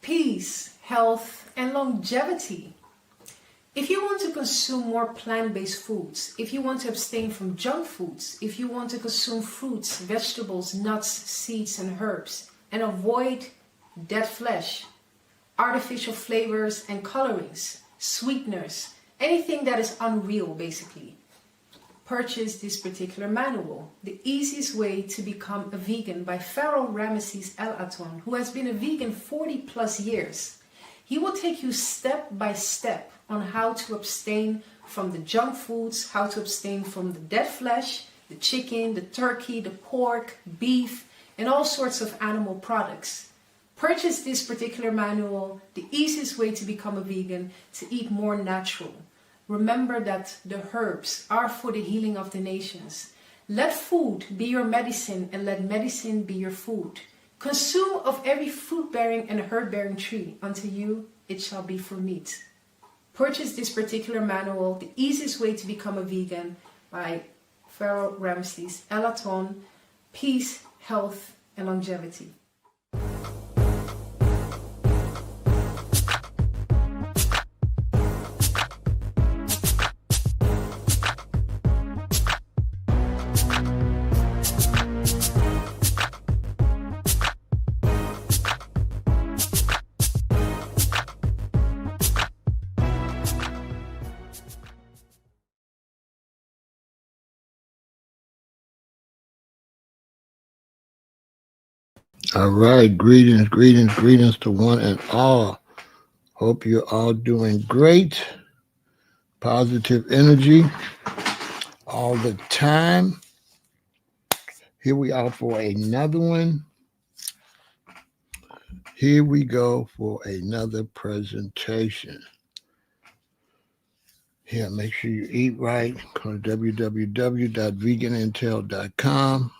peace, health, and longevity. If you want to consume more plant-based foods, if you want to abstain from junk foods, if you want to consume fruits, vegetables, nuts, seeds, and herbs, and avoid dead flesh, artificial flavors and colorings, sweeteners, anything that is unreal basically, purchase this particular manual, The Easiest Way to Become a Vegan by Pharaoh Ramesses El-Aton, who has been a vegan 40 plus years. He will take you step by step on how to abstain from the junk foods, how to abstain from the dead flesh, the chicken, the turkey, the pork, beef, and all sorts of animal products. Purchase this particular manual, The Easiest Way to Become a Vegan, to eat more natural. Remember that the herbs are for the healing of the nations. Let food be your medicine and let medicine be your food. Consume of every fruit-bearing and herb-bearing tree. Unto you it shall be for meat. Purchase this particular manual, The Easiest Way to Become a Vegan by Pharaoh Ramesses El-Aton. Peace, health, and longevity. All right, greetings to one and all. Hope you're all doing great. Positive energy all the time. Here we are for another one. Here we go for another presentation. Here, make sure you eat right. Go to www.veganintel.com.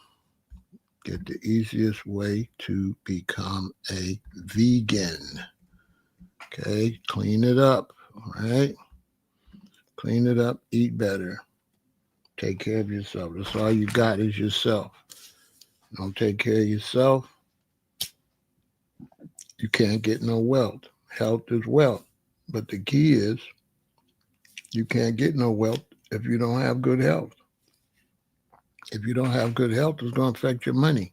Get the easiest way to become a vegan. Okay, clean it up, all right? Clean it up, eat better. Take care of yourself. That's all you got is yourself. Don't take care of yourself, you can't get no wealth. Health is wealth. But the key is you can't get no wealth if you don't have good health. If you don't have good health, it's going to affect your money.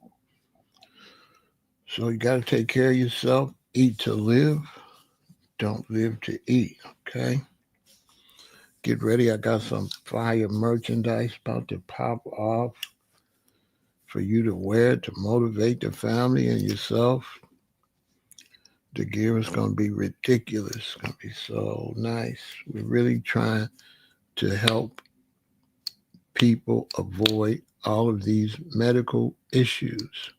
So you got to take care of yourself. Eat to live. Don't live to eat, okay? Get ready. I got some fire merchandise about to pop off for you to wear to motivate the family and yourself. The gear is going to be ridiculous. It's going to be so nice. We're really trying to help people avoid all of these medical issues.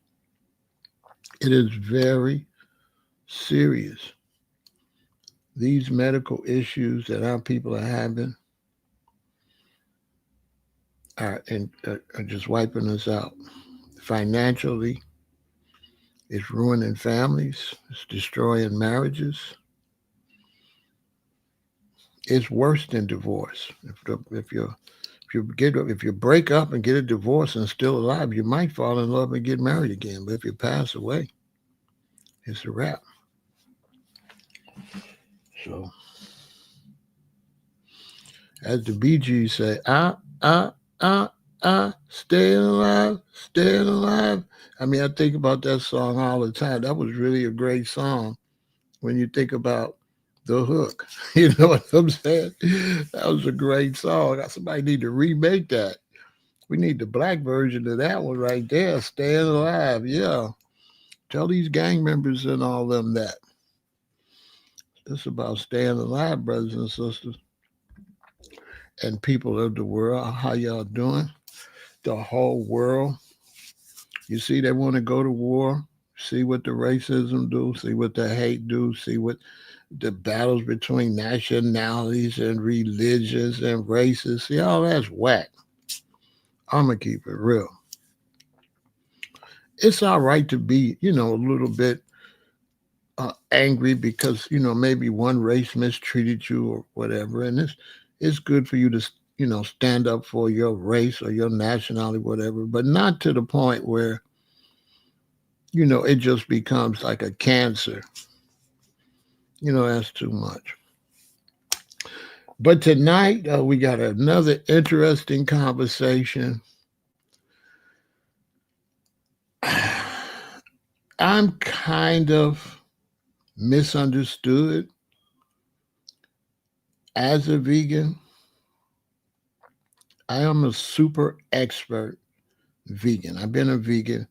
It is very serious. These medical issues that our people are having are just wiping us out. Financially, it's ruining families. It's destroying marriages. It's worse than divorce. If you break up and get a divorce and still alive, you might fall in love and get married again. But if you pass away, it's a wrap. So, as the Bee Gees say, staying alive, staying alive. I mean, I think about that song all the time. That was really a great song when you think about the hook. You know what I'm saying? That was a great song. Somebody need to remake that. We need the black version of that one right there. Staying alive. Yeah. Tell these gang members and all them that. It's about staying alive, brothers and sisters. And people of the world, how y'all doing? The whole world. You see, they want to go to war. See what the racism do. See what the hate do. See what the battles between nationalities and religions and races. See, all that's whack. I'm going to keep it real. It's all right to be, a little bit angry because, maybe one race mistreated you or whatever. And it's good for you to, stand up for your race or your nationality, whatever, but not to the point where, it just becomes like a cancer. That's too much. But tonight, we got another interesting conversation. I'm kind of misunderstood as a vegan. I am a super expert vegan. I've been a vegan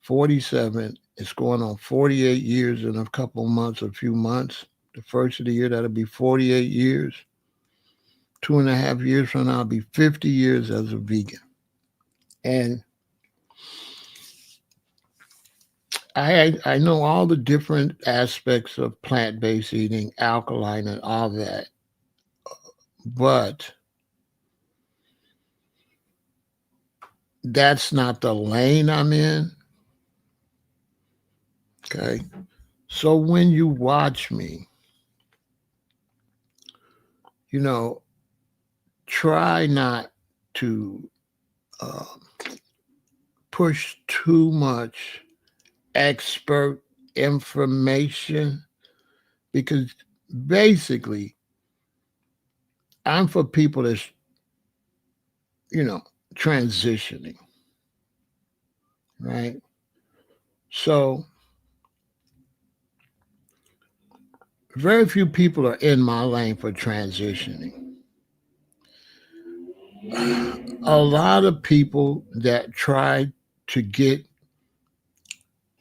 47. It's going on 48 years in a couple months, a few months. The first of the year, that'll be 48 years. 2.5 years from now, I'll be 50 years as a vegan. And I know all the different aspects of plant-based eating, alkaline and all that. But that's not the lane I'm in. Okay. So when you watch me, you know, try not to uh, push too much expert information because basically I'm for people that's, you know, transitioning, right? So very few people are in my lane for transitioning. A lot of people that try to get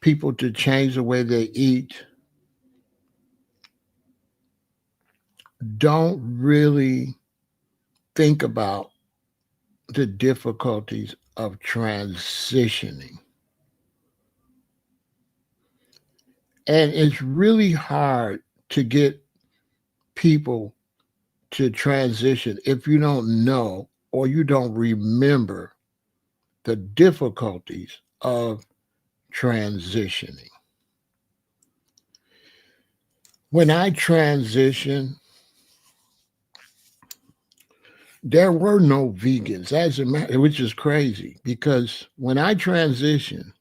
people to change the way they eat don't really think about the difficulties of transitioning. And it's really hard to get people to transition if you don't know or you don't remember the difficulties of transitioning. When I transitioned, there were no vegans, as a matter, which is crazy because when I transitioned,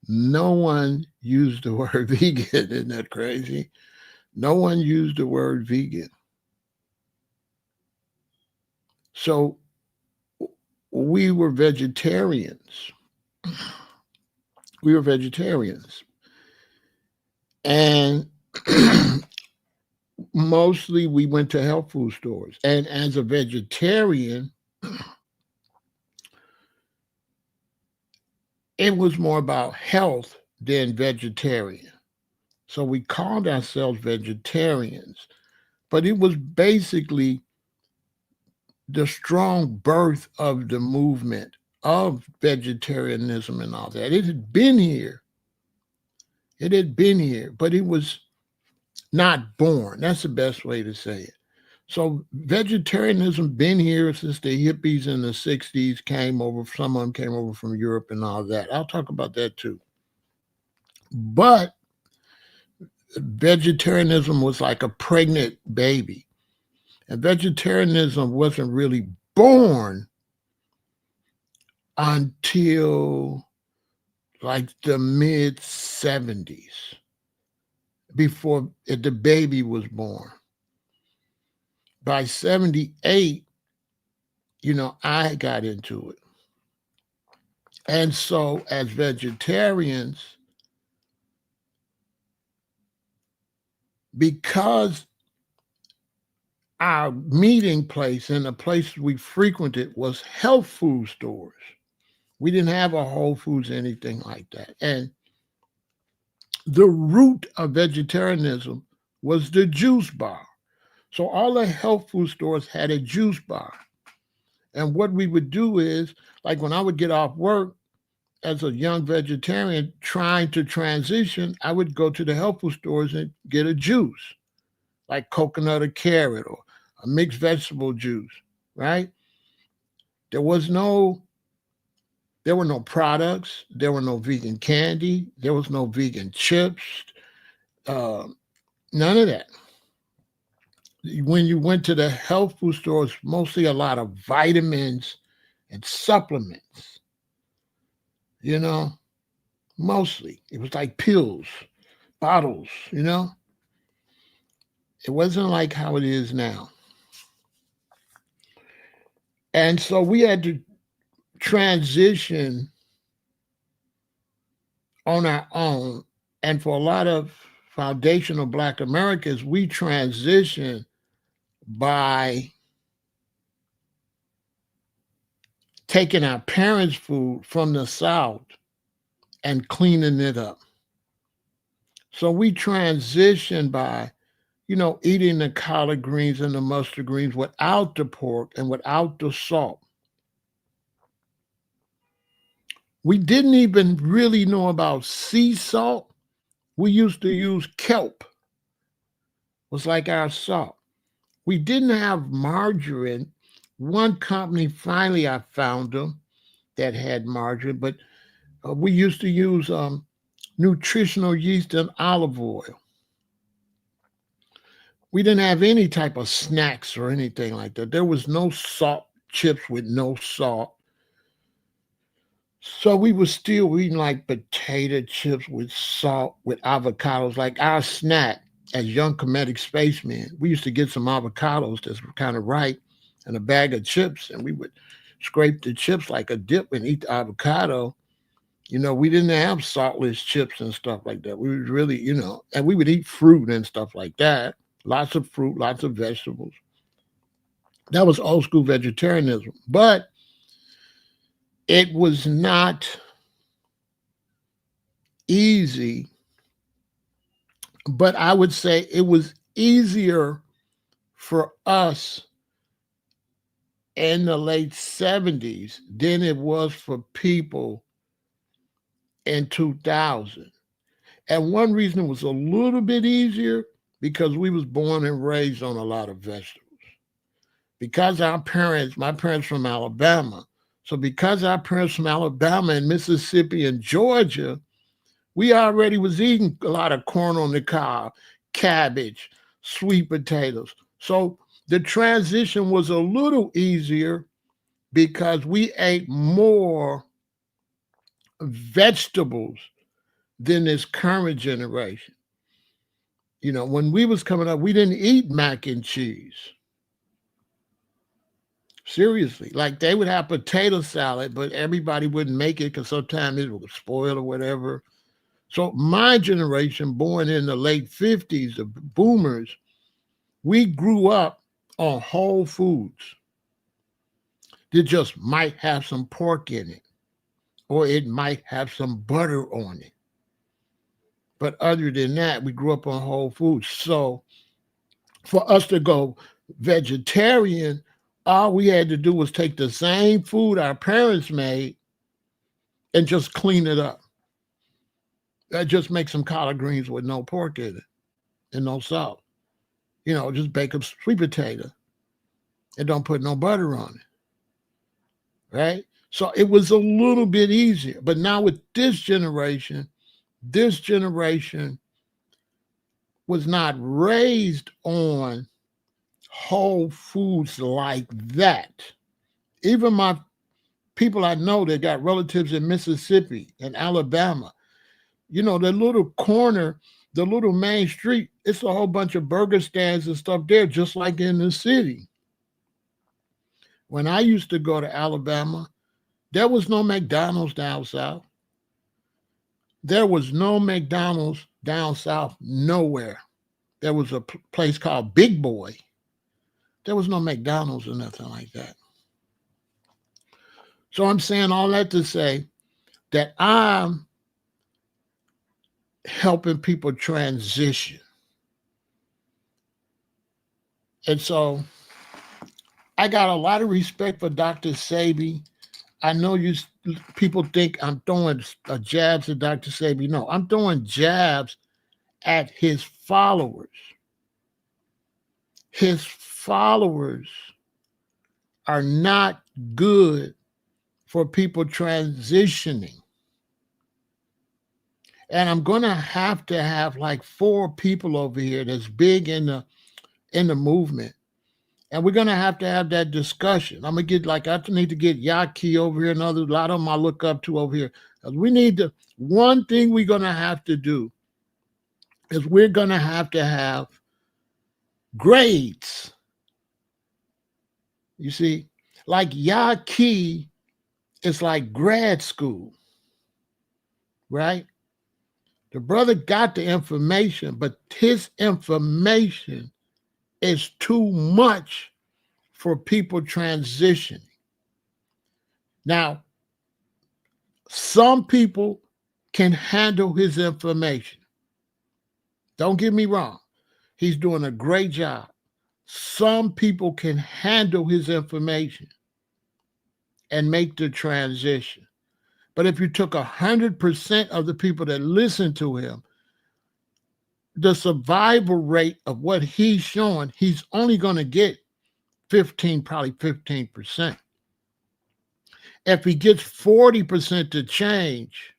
no one used the word vegan. Isn't that crazy? No one used the word vegan. So we were vegetarians. We were vegetarians. And mostly we went to health food stores. And as a vegetarian, it was more about health than vegetarian. So we called ourselves vegetarians. But it was basically the strong birth of the movement of vegetarianism and all that. It had been here. It had been here, but it was not born. That's the best way to say it. So vegetarianism been here since the hippies in the 60s came over. Some of them came over from Europe and all that. I'll talk about that too. But vegetarianism was like a pregnant baby. And vegetarianism wasn't really born until like the mid 70s, before the baby was born. By 78, I got into it. And so as vegetarians, because our meeting place and the place we frequented was health food stores. We didn't have a Whole Foods, anything like that. And the root of vegetarianism was the juice bar. So all the health food stores had a juice bar. And what we would do is, like when I would get off work as a young vegetarian trying to transition, I would go to the health food stores and get a juice, like coconut or carrot or a mixed vegetable juice, right? There were no products. There were no vegan candy. There was no vegan chips. None of that. When you went to the health food stores, mostly a lot of vitamins and supplements, mostly. It was like pills, bottles. It wasn't like how it is now. And so we had to transition on our own. And for a lot of foundational Black Americans, we transition by taking our parents' food from the South and cleaning it up. So we transition by, eating the collard greens and the mustard greens without the pork and without the salt. We didn't even really know about sea salt. We used to use kelp. It was like our salt. We didn't have margarine. One company, finally, I found them that had margarine, but we used to use nutritional yeast and olive oil. We didn't have any type of snacks or anything like that. There was no salt chips with no salt. So we were still eating like potato chips with salt, with avocados, like our snack as young comedic spacemen. We used to get some avocados that's kind of ripe and a bag of chips, and we would scrape the chips like a dip and eat the avocado. We didn't have saltless chips and stuff like that. We was really, and we would eat fruit and stuff like that. Lots of fruit, lots of vegetables. That was old school vegetarianism. But it was not easy, but I would say it was easier for us in the late 70s than it was for people in 2000. And one reason it was a little bit easier because we was born and raised on a lot of vegetables. Because my parents from Alabama. So because our parents from Alabama and Mississippi and Georgia, we already was eating a lot of corn on the cob, cabbage, sweet potatoes. So the transition was a little easier because we ate more vegetables than this current generation. When we was coming up, we didn't eat mac and cheese. Seriously, like they would have potato salad, but everybody wouldn't make it because sometimes it would spoil or whatever. So my generation, born in the late 50s, the boomers, we grew up on whole foods. It just might have some pork in it, or it might have some butter on it. But other than that, we grew up on whole foods. So for us to go vegetarian, all we had to do was take the same food our parents made and just clean it up. Just make some collard greens with no pork in it and no salt. Just bake a sweet potato and don't put no butter on it. Right? So it was a little bit easier. But now with this generation was not raised on whole foods like that. Even my people I know that got relatives in Mississippi and Alabama, the little corner, the little main street, it's a whole bunch of burger stands and stuff there, just like in the city. When I used to go to Alabama, there was no McDonald's down south. There was no McDonald's down south nowhere. There was a place called Big Boy. There was no McDonald's or nothing like that. So I'm saying all that to say that I'm helping people transition. And so I got a lot of respect for Dr. Sebi. I know people think I'm throwing jabs at Dr. Sebi. No, I'm throwing jabs at his followers. His followers are not good for people transitioning. And I'm going to have like 4 people over here that's big in the movement. And we're going to have that discussion. I need to get Yaki over here and a lot of them I look up to over here. One thing we're going to have to do is we're going to have grades. You see, like Yaqui is like grad school, right? The brother got the information, but his information is too much for people transitioning. Now, some people can handle his information. Don't get me wrong. He's doing a great job. Some people can handle his information and make the transition. But if you took 100% of the people that listen to him, the survival rate of what he's showing, he's only going to get 15, probably 15%. If he gets 40% to change,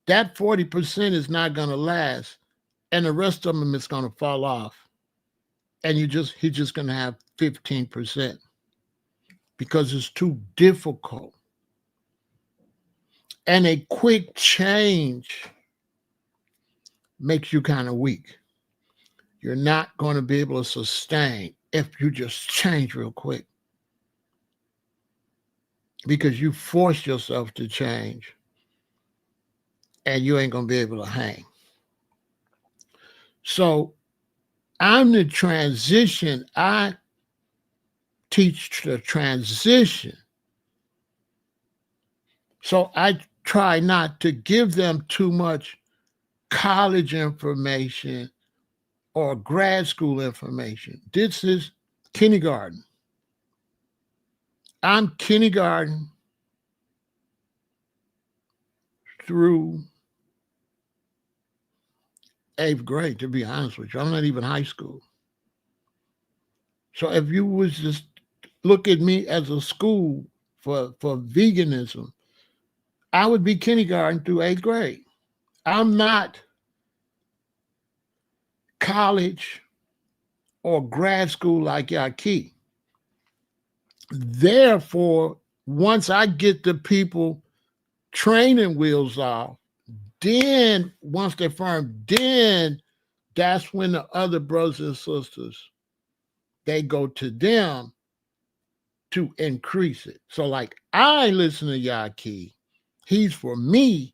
that 40% is not going to last, and the rest of them is going to fall off. And he's just going to have 15% because it's too difficult. And a quick change makes you kind of weak. You're not going to be able to sustain if you just change real quick, because you force yourself to change and you ain't going to be able to hang. So I'm the transition. I teach the transition. So I try not to give them too much college information or grad school information. This is kindergarten. I'm kindergarten through 8th grade, to be honest with you. I'm not even high school. So if you was just look at me as a school for veganism, I would be kindergarten through 8th grade. I'm not college or grad school like Yaqui. Therefore, once I get the people training wheels off, then once they're firm, then that's when the other brothers and sisters, they go to them to increase it. So like I listen to Yaqui, he's for me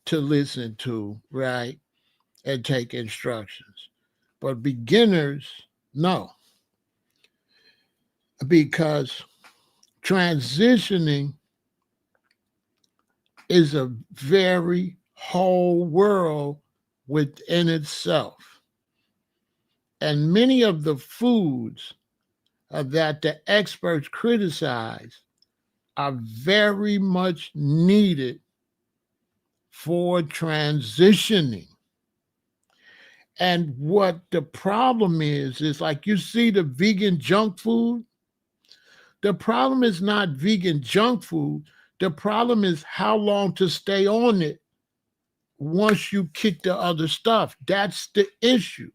to listen to, right? And take instructions. But beginners, no. Because transitioning is a very whole world within itself. And many of the foods that the experts criticize are very much needed for transitioning. And what the problem is like you see the vegan junk food. The problem is not vegan junk food. The problem is how long to stay on it once you kick the other stuff. That's the issue.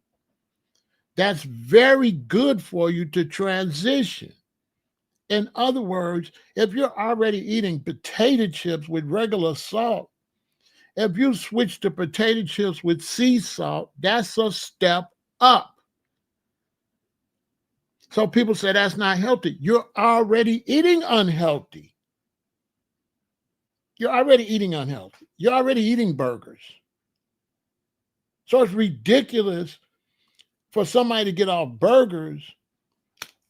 That's very good for you to transition. In other words, if you're already eating potato chips with regular salt, if you switch to potato chips with sea salt, that's a step up. So people say that's not healthy. You're already eating unhealthy. You're already eating unhealthy. You're already eating burgers. So it's ridiculous for somebody to get off burgers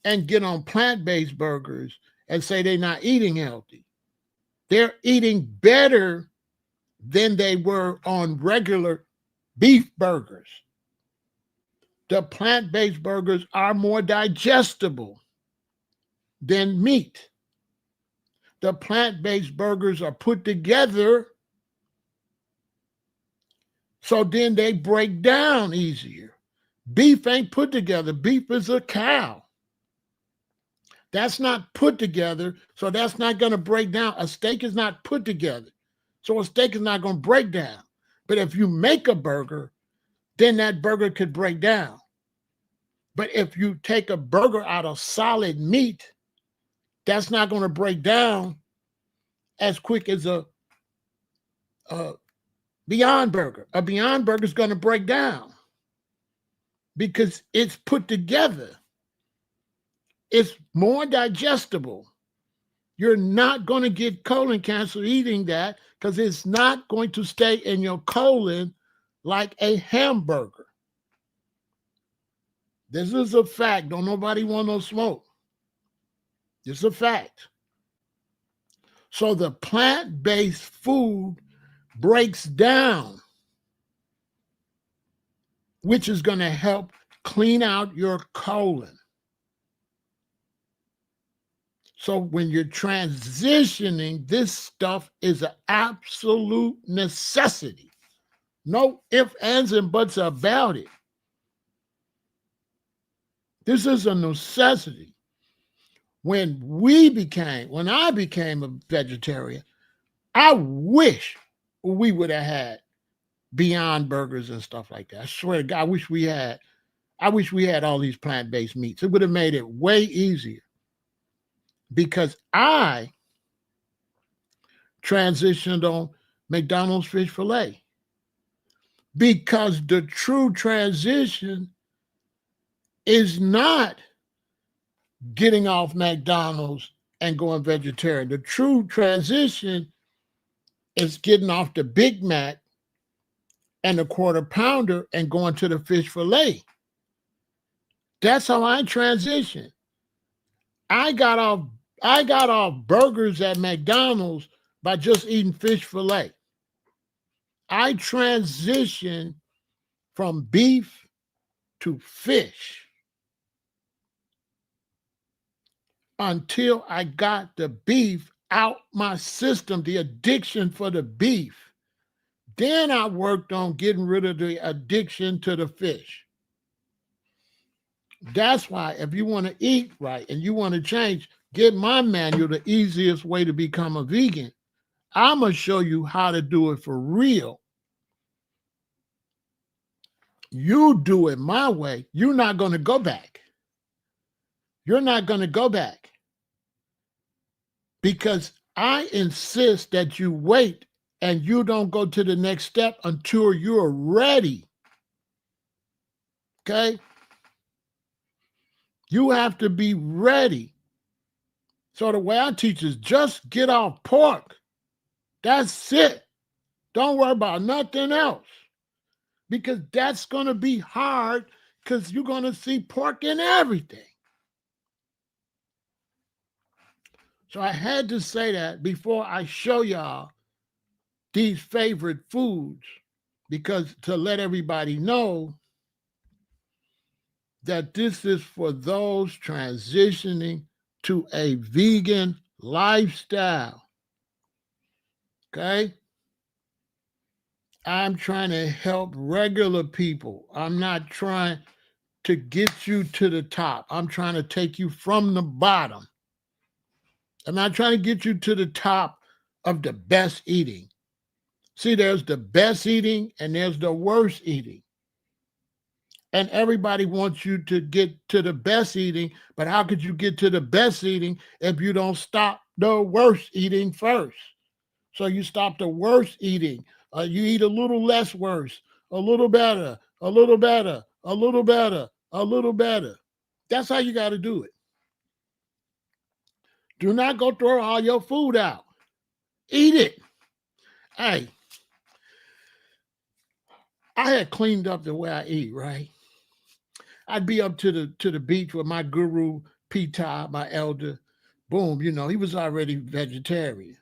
and get on plant-based burgers and say they're not eating healthy. They're eating better than they were on regular beef burgers. The plant-based burgers are more digestible than meat. The plant-based burgers are put together so then they break down easier. Beef ain't put together. Beef is a cow. That's not put together, so that's not going to break down. A steak is not put together, so a steak is not going to break down. But if you make a burger, then that burger could break down. But if you take a burger out of solid meat, that's not going to break down as quick as a Beyond Burger. A Beyond Burger is going to break down. because it's put together. It's more digestible. You're not going to get colon cancer eating that because it's not going to stay in your colon like a hamburger. This is a fact. Don't nobody want no smoke. It's a fact. So the plant-based food breaks down, which is going to help clean out your colon. So when you're transitioning, this stuff is an absolute necessity. No ifs, ands, and buts about it. This is a necessity. When I became a vegetarian, I wish we would have had Beyond Burgers and stuff like that. I swear to God, I wish we had all these plant-based meats. It would have made it way easier. Because I transitioned on McDonald's fish fillet. Because the true transition is not getting off McDonald's and going vegetarian. The true transition is getting off the Big Mac and the quarter pounder and going to the fish fillet. That's how I transitioned. I got off burgers at McDonald's by just eating fish fillet. I transitioned from beef to fish until I got the beef out my system, the addiction for the beef. Then I worked on getting rid of the addiction to the fish. That's why if you want to eat right and you want to change, get my manual, The Easiest Way to Become a Vegan. I'm going to show you how to do it for real. You do it my way, you're not going to go back. You're not going to go back. Because I insist that you wait and you don't go to the next step until you're ready. Okay? You have to be ready. So the way I teach is just get off pork. That's it. Don't worry about nothing else. Because that's going to be hard because you're going to see pork in everything. So I had to say that before I show y'all these favorite foods, because to let everybody know that this is for those transitioning to a vegan lifestyle. Okay? I'm trying to help regular people. I'm not trying to get you to the top. I'm trying to take you from the bottom. I'm not trying to get you to the top of the best eating. See, there's the best eating and there's the worst eating. And everybody wants you to get to the best eating, but how could you get to the best eating if you don't stop the worst eating first? So you stop the worst eating. You eat a little less worse, a little better, a little better, a little better, a little better. That's how you got to do it. Do not go throw all your food out. Eat it. Hey, I had cleaned up the way I eat, right? I'd be up to the beach with my guru, Pita, my elder. Boom, he was already vegetarian.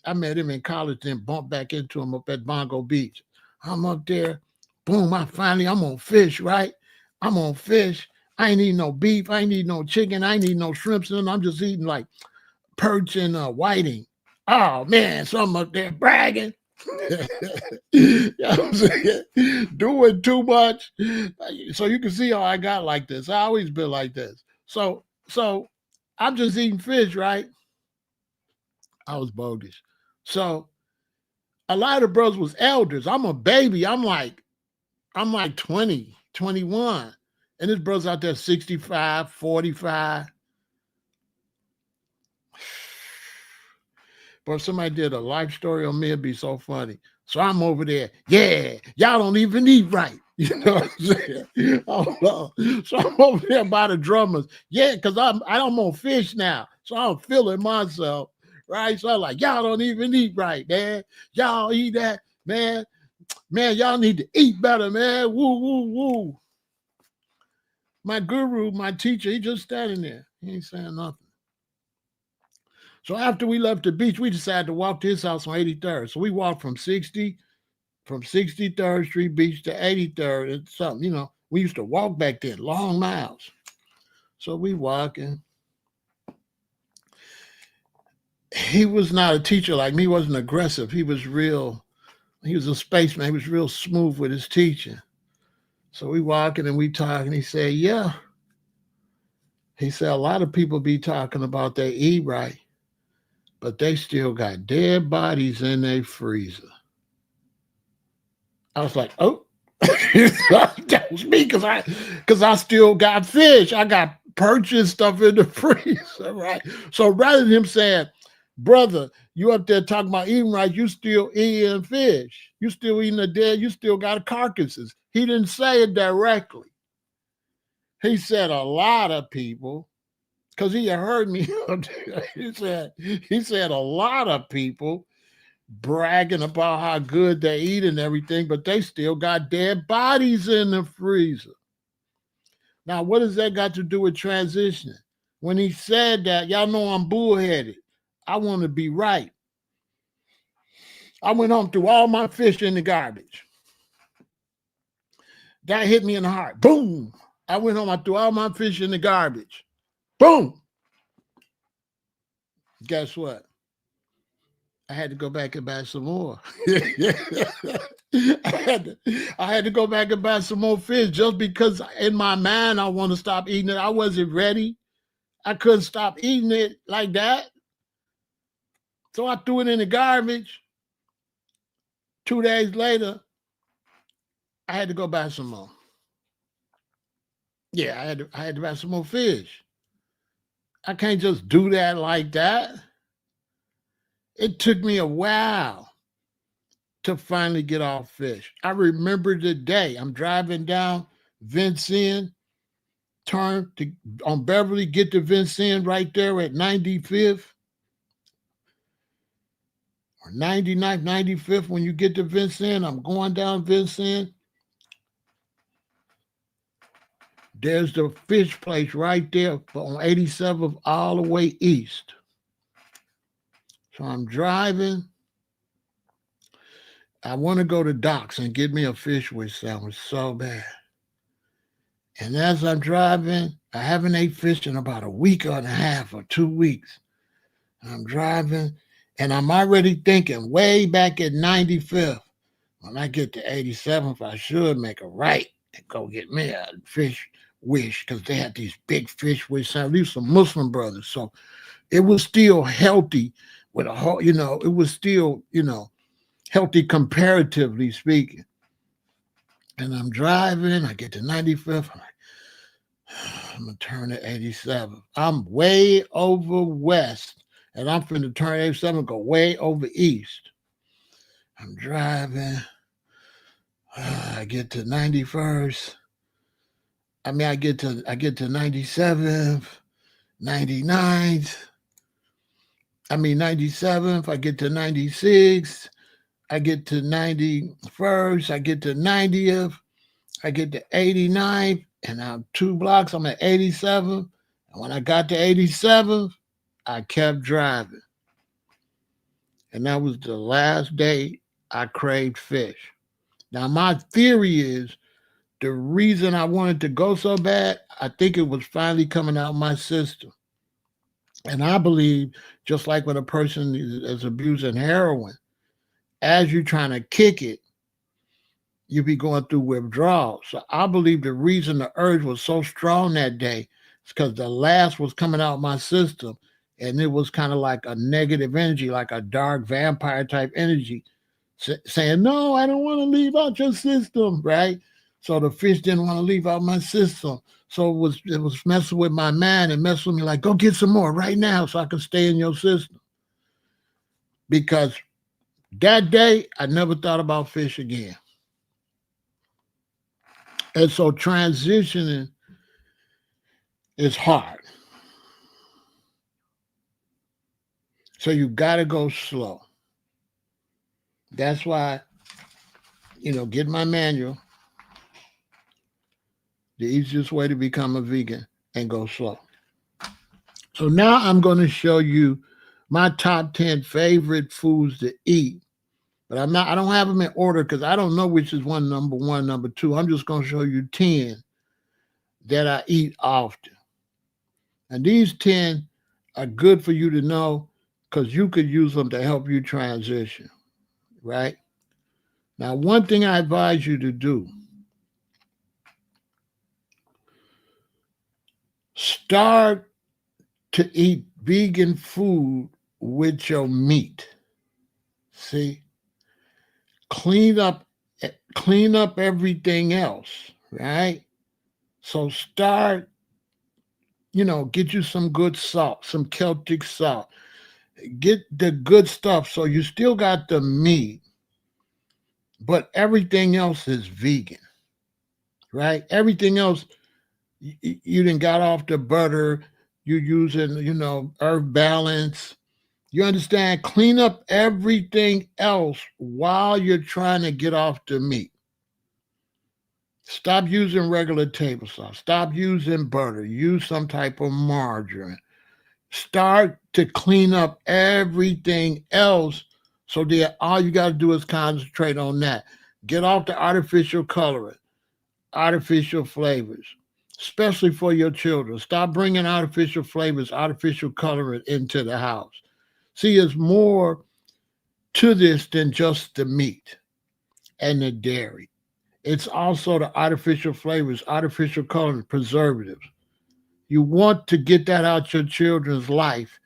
I met him in college, then bumped back into him up at Bongo Beach. I'm up there. Boom, I'm on fish, right? I'm on fish. I ain't eating no beef. I ain't eating no chicken. I ain't eating no shrimps. And I'm just eating like perch and whiting. Oh, man, so I'm up there bragging. You know what I'm saying? Doing too much. So you can see how I got like this. I always been like this. So I'm just eating fish, right? I was bogus. So a lot of brothers was elders. I'm a baby. I'm like 20, 21. And this brother's out there 65, 45. But if somebody did a life story on me, it'd be so funny. So I'm over there. Yeah, y'all don't even eat right. You know what I'm saying? So I'm over there by the drummers. Yeah, because I'm on fish now. So I'm feeling myself. Right. So I'm like, y'all don't even eat right, man. Y'all eat that, man. Man, y'all need to eat better, man. Woo, woo, woo. My guru, my teacher, he just standing there. He ain't saying nothing. So after we left the beach, we decided to walk to his house on 83rd. So we walked from 63rd Street Beach to 83rd and something. You know, we used to walk back then, long miles. So we walking. He was not a teacher like me. He wasn't aggressive. He was a spaceman. He was real smooth with his teaching. So we walking and we talking. He said, yeah. He said, a lot of people be talking about they eat right, but they still got dead bodies in their freezer. I was like, oh, that was me because I still got fish. I got purchased stuff in the freezer, right? So rather than him saying, brother, you up there talking about eating right, you still eating fish. You still eating the dead, you still got carcasses. He didn't say it directly. He said a lot of people, because he had heard me. he said a lot of people bragging about how good they eat and everything, but they still got dead bodies in the freezer. Now, what does that got to do with transitioning? When he said that, y'all know I'm bullheaded. I want to be right. I went home, threw all my fish in the garbage. That hit me in the heart. Boom. I went home, I threw all my fish in the garbage. Boom. Guess what? I had to go back and buy some more. I had to go back and buy some more fish just because in my mind I want to stop eating it. I wasn't ready. I couldn't stop eating it like that. So I threw it in the garbage. 2 days later, I had to go buy some more. Yeah, I had to buy some more fish. I can't just do that like that. It took me a while to finally get off fish. I remember the day I'm driving down Vincennes, turn to on Beverly, get to Vincennes right there at 95th or 99th, 95th. When you get to Vincennes, I'm going down Vincennes. There's the fish place right there on 87th all the way east. So I'm driving. I want to go to Doc's and get me a fish with sandwich so bad. And as I'm driving, I haven't ate fish in about a week and a half or 2 weeks. I'm driving and I'm already thinking way back at 95th. When I get to 87th, I should make a right and go get me a fish wish because they had these big fish wish sandwiches. These some Muslim brothers. So it was still healthy with a whole, it was still, healthy comparatively speaking. And I'm driving, I get to 95th, I'm going to turn to 87th. I'm way over west, and I'm finna turn 87 and go way over east. I'm driving, I get to 91st. I get to 97th, 99th. 97th, I get to 96th. I get to 91st, I get to 90th, I get to 89th, and I'm 2 blocks, I'm at 87th. And when I got to 87th, I kept driving. And that was the last day I craved fish. Now, my theory is the reason I wanted to go so bad, I think it was finally coming out of my system. And I believe, just like when a person is abusing heroin, as you're trying to kick it, you be going through withdrawal. So I believe the reason the urge was so strong that day is because the last was coming out of my system, and it was kind of like a negative energy, like a dark vampire type energy, saying, no, I don't want to leave out your system, right? So the fish didn't want to leave out my system. So it was messing with my mind and messing with me like, go get some more right now so I can stay in your system. Because That day, I never thought about fish again. And so transitioning is hard. So you got to go slow. That's why, get my manual, the easiest way to become a vegan, and go slow. So now I'm going to show you my top 10 favorite foods to eat. But I don't have them in order because I don't know which is number one, number two. I'm just going to show you 10 that I eat often. And these 10 are good for you to know because you could use them to help you transition, right? Now, one thing I advise you to do, start to eat vegan food with your meat. See? Clean up everything else, right? So start, get you some good salt, some Celtic salt. Get the good stuff so you still got the meat, but everything else is vegan, right? Everything else, you done got off the butter, you're using, herb balance. You understand? Clean up everything else while you're trying to get off the meat. Stop using regular table salt. Stop using butter. Use some type of margarine. Start to clean up everything else so that all you got to do is concentrate on that. Get off the artificial coloring, artificial flavors, especially for your children. Stop bringing artificial flavors, artificial coloring into the house. See, there's more to this than just the meat and the dairy. It's also the artificial flavors, artificial coloring, preservatives. You want to get that out your children's life,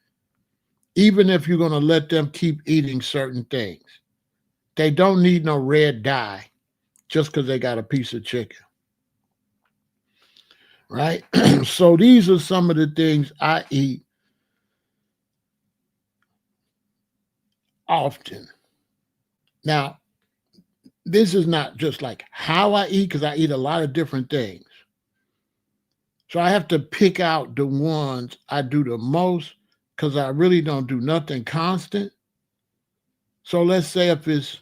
even if you're going to let them keep eating certain things. They don't need no red dye just because they got a piece of chicken, right? So these are some of the things I eat often. Now, this is not just like how I eat because I eat a lot of different things. So I have to pick out the ones I do the most because I really don't do nothing constant. So let's say if it's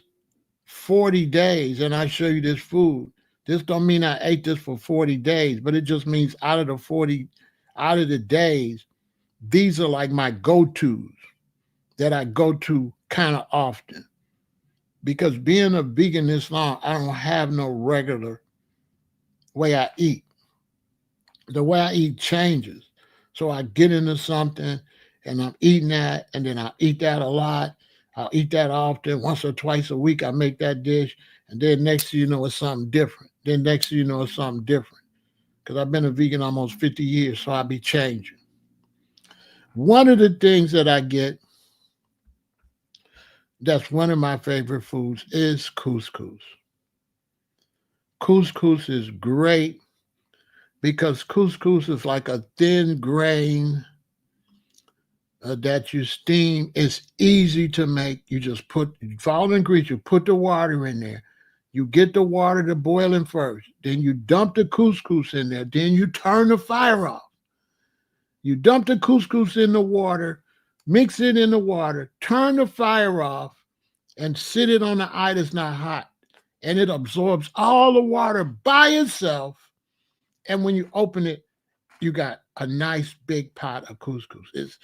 40 days and I show you this food, this don't mean I ate this for 40 days, but it just means out of the days, these are like my go-tos that I go to kind of often. Because being a vegan this long, I don't have no regular way I eat. The way I eat changes. So I get into something and I'm eating that, and then I eat that a lot. I'll eat that often. Once or twice a week, I make that dish. And then next thing you know, it's something different. Then next thing you know, it's something different. Because I've been a vegan almost 50 years, so I'll be changing. One of the things that I get that's one of my favorite foods is couscous. Couscous is great because couscous is like a thin grain that you steam. It's easy to make. You just follow the ingredients. You put the water in there. You get the water to boiling first. Then you dump the couscous in there. Then you turn the fire off. You dump the couscous in the water, mix it in the water, turn the fire off, and sit it on the eye that's not hot. And it absorbs all the water by itself. And when you open it, you got a nice big pot of couscous.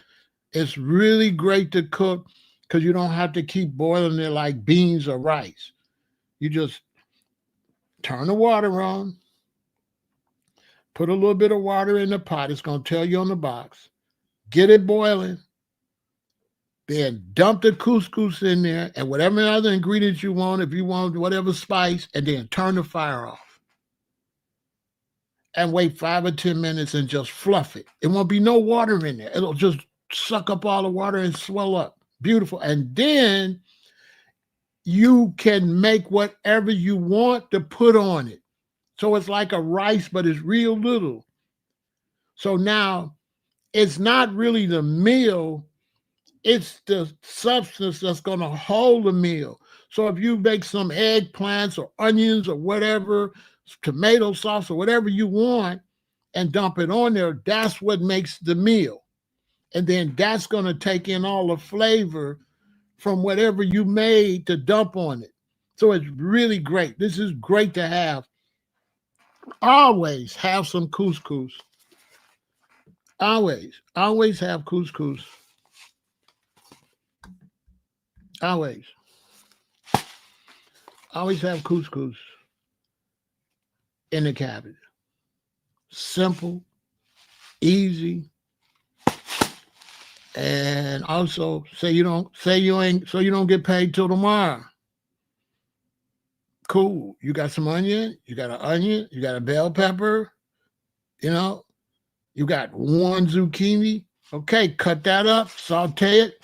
It's really great to cook because you don't have to keep boiling it like beans or rice. You just turn the water on, put a little bit of water in the pot. It's going to tell you on the box. Get it boiling. Then dump the couscous in there and whatever other ingredients you want, if you want whatever spice, and then turn the fire off. And wait 5 or 10 minutes and just fluff it. It won't be no water in there. It'll just suck up all the water and swell up. Beautiful. And then you can make whatever you want to put on it. So it's like a rice, but it's real little. So now it's not really the meal. It's the substance that's going to hold the meal. So if you make some eggplants or onions or whatever, tomato sauce or whatever you want, and dump it on there, that's what makes the meal. And then that's going to take in all the flavor from whatever you made to dump on it. So it's really great. This is great to have. Always have some couscous. Always have couscous. Always. Always have couscous in the cabinet. Simple, easy, and also so you don't get paid till tomorrow. Cool. You got some onion, you got a bell pepper, you got one zucchini. Okay, cut that up, saute it,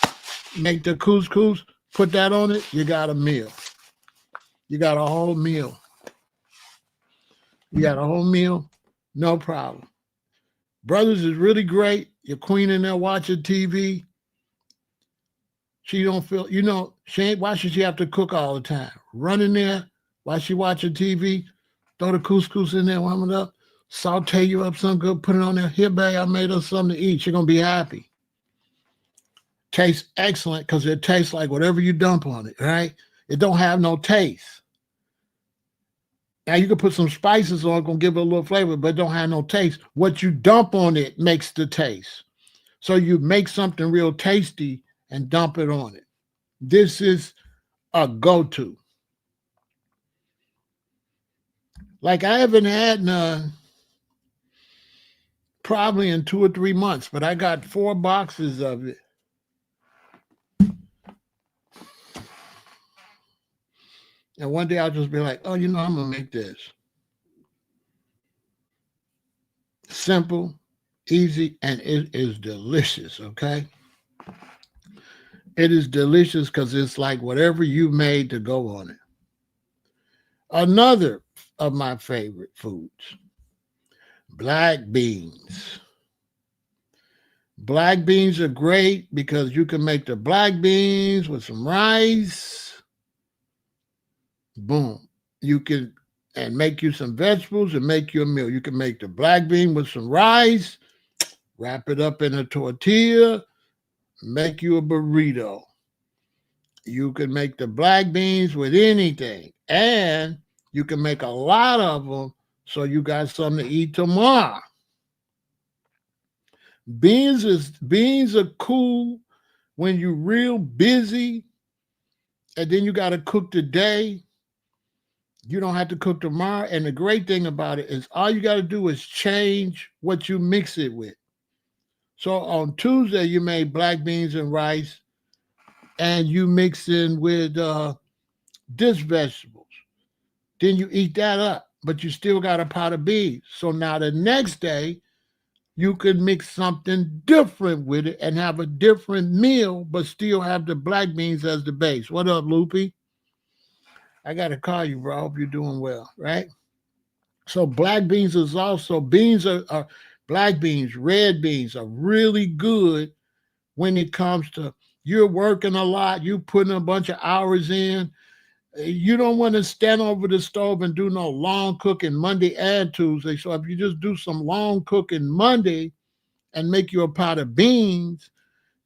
make the couscous, put that on it, you got a meal. You got a whole meal. No problem. Brothers is really great. Your queen in there watching TV. She don't feel, why should she have to cook all the time? Run in there while she watching TV, throw the couscous in there, warm it up, saute you up something good, put it on there. Here, babe, I made her something to eat. She's going to be happy. Tastes excellent because it tastes like whatever you dump on it, right? It don't have no taste. Now you can put some spices on it, gonna give it a little flavor, but it don't have no taste. What you dump on it makes the taste. So you make something real tasty and dump it on it. This is a go-to. Like I haven't had none probably in 2 or 3 months, but I got 4 boxes of it. And one day I'll just be like, oh, I'm going to make this. Simple, easy, and it is delicious, okay? It is delicious because it's like whatever you made to go on it. Another of my favorite foods, black beans. Black beans are great because you can make the black beans with some rice. Boom. You can and make you some vegetables and make you a meal. You can make the black bean with some rice, wrap it up in a tortilla, make you a burrito. You can make the black beans with anything, and you can make a lot of them so you got something to eat tomorrow. Beans are cool when you're real busy and then you got to cook today. You don't have to cook tomorrow. And the great thing about it is all you got to do is change what you mix it with. So on Tuesday, you made black beans and rice and you mix in with this vegetables. Then you eat that up, but you still got a pot of beans. So now the next day, you can mix something different with it and have a different meal, but still have the black beans as the base. What up, Loopy? I got to call you, bro. I hope you're doing well, right? So black beans is also, beans are black beans, red beans are really good when it comes to you're working a lot, you putting a bunch of hours in. You don't want to stand over the stove and do no long cooking Monday and Tuesday. So if you just do some long cooking Monday and make you a pot of beans,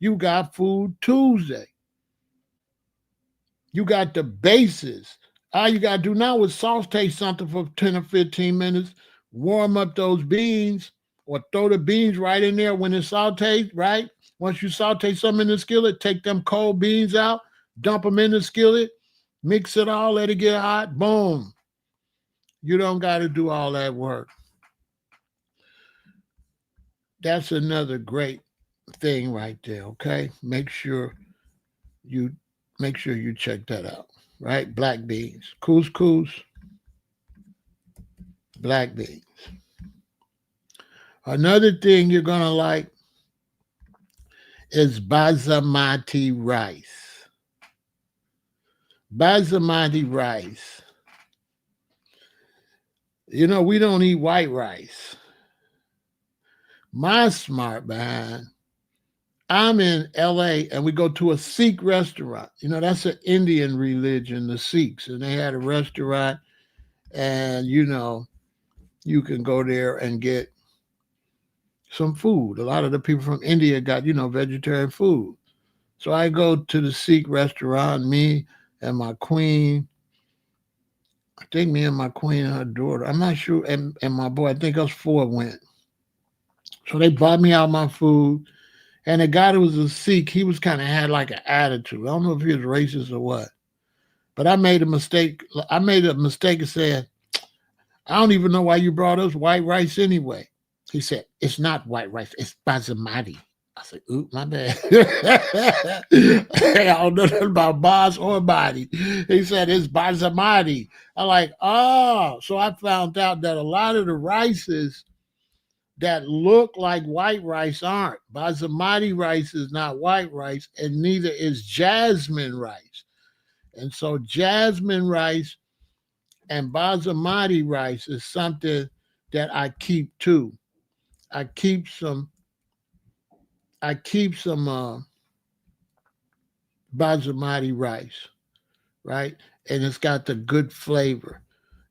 you got food Tuesday. You got the basis. All you got to do now is saute something for 10 or 15 minutes, warm up those beans, or throw the beans right in there when it's sauteed, right? Once you saute something in the skillet, take them cold beans out, dump them in the skillet, mix it all, let it get hot, boom. You don't got to do all that work. That's another great thing right there, okay? Make sure you check that out, right? Black beans, couscous, black beans. Another thing you're going to like is basmati rice. Basmati rice. We don't eat white rice. My smart behind, I'm in LA and we go to a Sikh restaurant. You know, that's an Indian religion, the Sikhs. And they had a restaurant, and, you know, you can go there and get some food. A lot of the people from India got, you know, vegetarian food. So I go to the Sikh restaurant, me and my queen. I think me and my queen and her daughter. I'm not sure. And my boy, I think us four went. So they bought me out my food. And the guy that was a Sikh, he was kind of had like an attitude. I don't know if he was racist or what. But I made a mistake. I made a mistake of saying, I don't even know why you brought us white rice anyway. He said, it's not white rice, it's basmati. I said, oop, my bad. I don't know nothing about bas or body. He said, it's basmati. I'm like, oh. So I found out that a lot of the rices that look like white rice aren't. Basmati rice is not white rice, and neither is jasmine rice. And so jasmine rice and basmati rice is something that I keep too. I keep some I keep some basmati rice, right? And it's got the good flavor,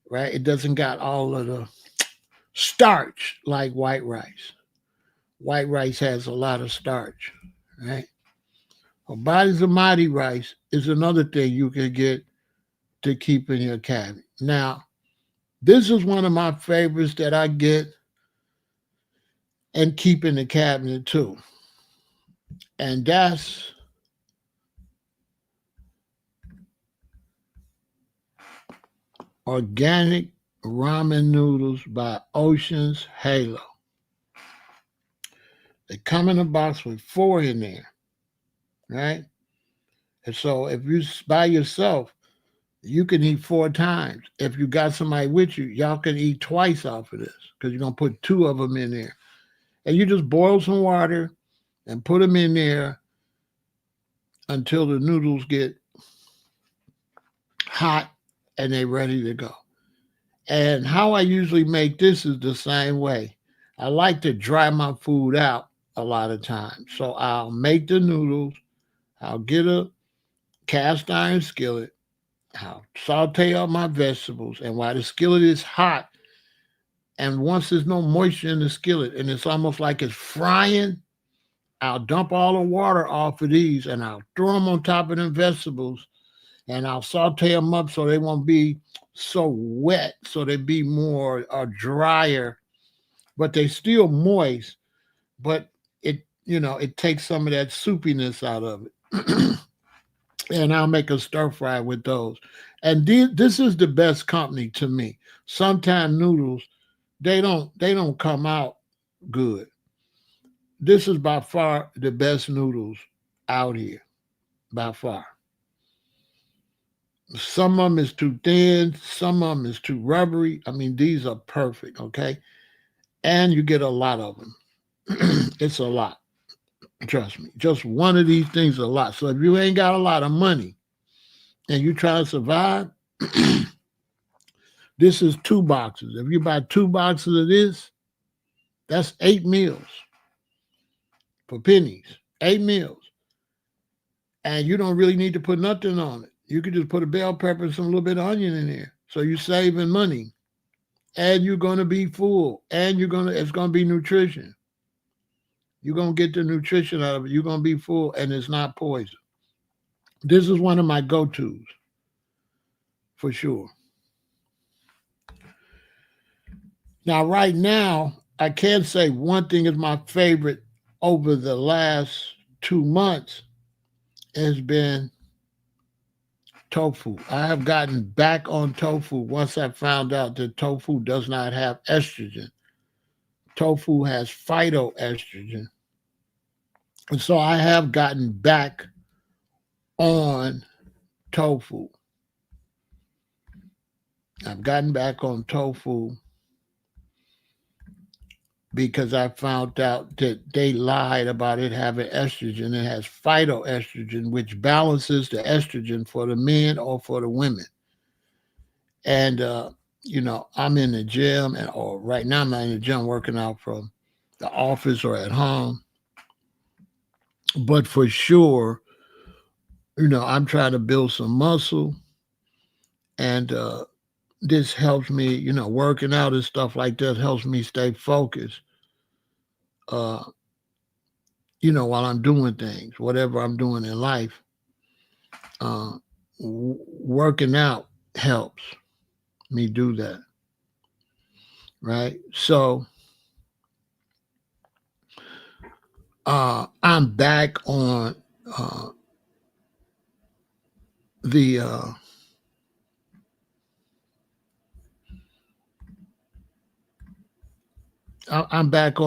right? It doesn't got all of the starch like white rice. White rice has a lot of starch, right? Well, basmati rice is another thing you can get to keep in your cabinet. Now, this is one of my favorites that I get and keep in the cabinet too. And that's organic ramen noodles by Ocean's Halo. They come in a box with four in there, right? And so if you by yourself, you can eat four times. If you got somebody with you, y'all can eat twice off of this because you're going to put two of them in there. And you just boil some water and put them in there until the noodles get hot and they're ready to go. And how I usually make this is the same way. I like to dry my food out a lot of times. So I'll make the noodles, I'll get a cast iron skillet, I'll saute up my vegetables, and while the skillet is hot, and once there's no moisture in the skillet and it's almost like it's frying, I'll dump all the water off of these and I'll throw them on top of them vegetables and I'll saute them up so they won't be so wet, so they be more drier, but they still moist. But it, you know, it takes some of that soupiness out of it. And I'll make a stir fry with those. And this is the best company to me. Sometimes noodles they don't come out good. This is by far the best noodles out here, by far. Some of them is too thin, some of them is too rubbery. I mean, these are perfect, okay? And you get a lot of them. It's a lot. Trust me. Just one of these things is a lot. So if you ain't got a lot of money and you try to survive, this is two boxes. If you buy two boxes of this, that's 8 meals for pennies. 8 meals. And you don't really need to put nothing on it. You could just put a bell pepper and some little bit of onion in there. So you're saving money. And you're gonna be full. And it's gonna be nutrition. You're gonna get the nutrition out of it. You're gonna be full and it's not poison. This is one of my go-tos for sure. Now, right now, I can't say one thing is my favorite over the last 2 months has been tofu. I have gotten back on tofu once I found out that tofu does not have estrogen. Tofu has phytoestrogen. And so I have gotten back on tofu. I've gotten back on tofu because I found out that they lied about it having estrogen. It has phytoestrogen, which balances the estrogen for the men or for the women. And I'm in the gym, or right now I'm not in the gym working out from the office or at home. But for sure, I'm trying to build some muscle, and this helps me, working out and stuff like that helps me stay focused, uh, while I'm doing things, whatever I'm doing in life. Uh, Working out helps me do that, right? So I'm back on the I'm back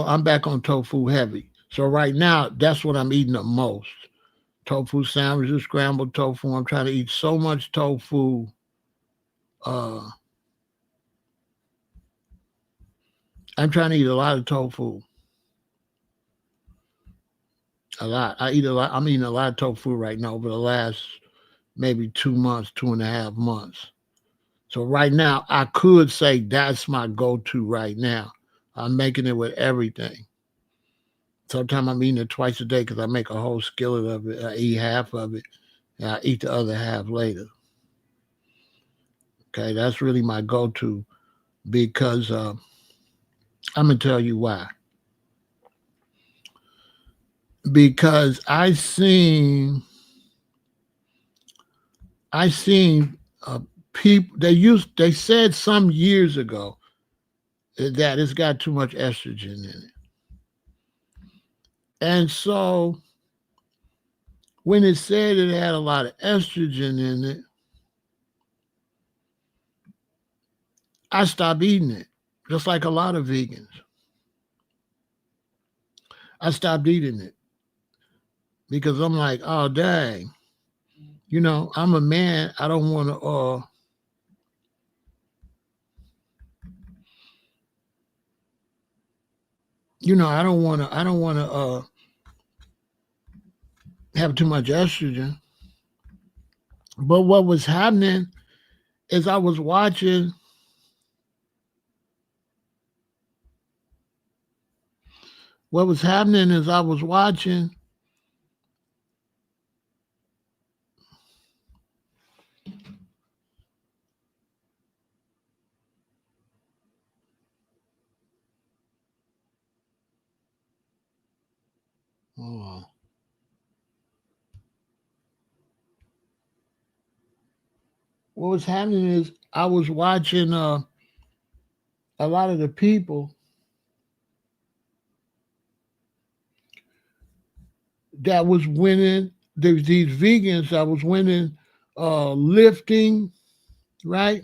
on tofu heavy. So right now, that's what I'm eating the most. Tofu sandwiches, scrambled tofu. I'm trying to eat so much tofu. Uh, I'm trying to eat a lot of tofu. A lot. I eat a lot. I'm eating a lot of tofu right now over the last maybe 2 months, 2.5 months. So right now, I could say that's my go-to right now. I'm making it with everything. Sometimes I'm eating it twice a day because I make a whole skillet of it. I eat half of it, and I eat the other half later. Okay, that's really my go-to because I'm gonna tell you why. Because I seen people. They said some years ago that it's got too much estrogen in it, and so when it said it had a lot of estrogen in it, I stopped eating it. Just like a lot of vegans, I stopped eating it because I'm like, oh dang, I'm a man. I don't want to. I don't want to. I don't want to have too much estrogen. But what was happening is I was watching. What was happening is I was watching. Oh, what was happening is I was watching a lot of the people that was winning. There's these vegans that was winning lifting, right?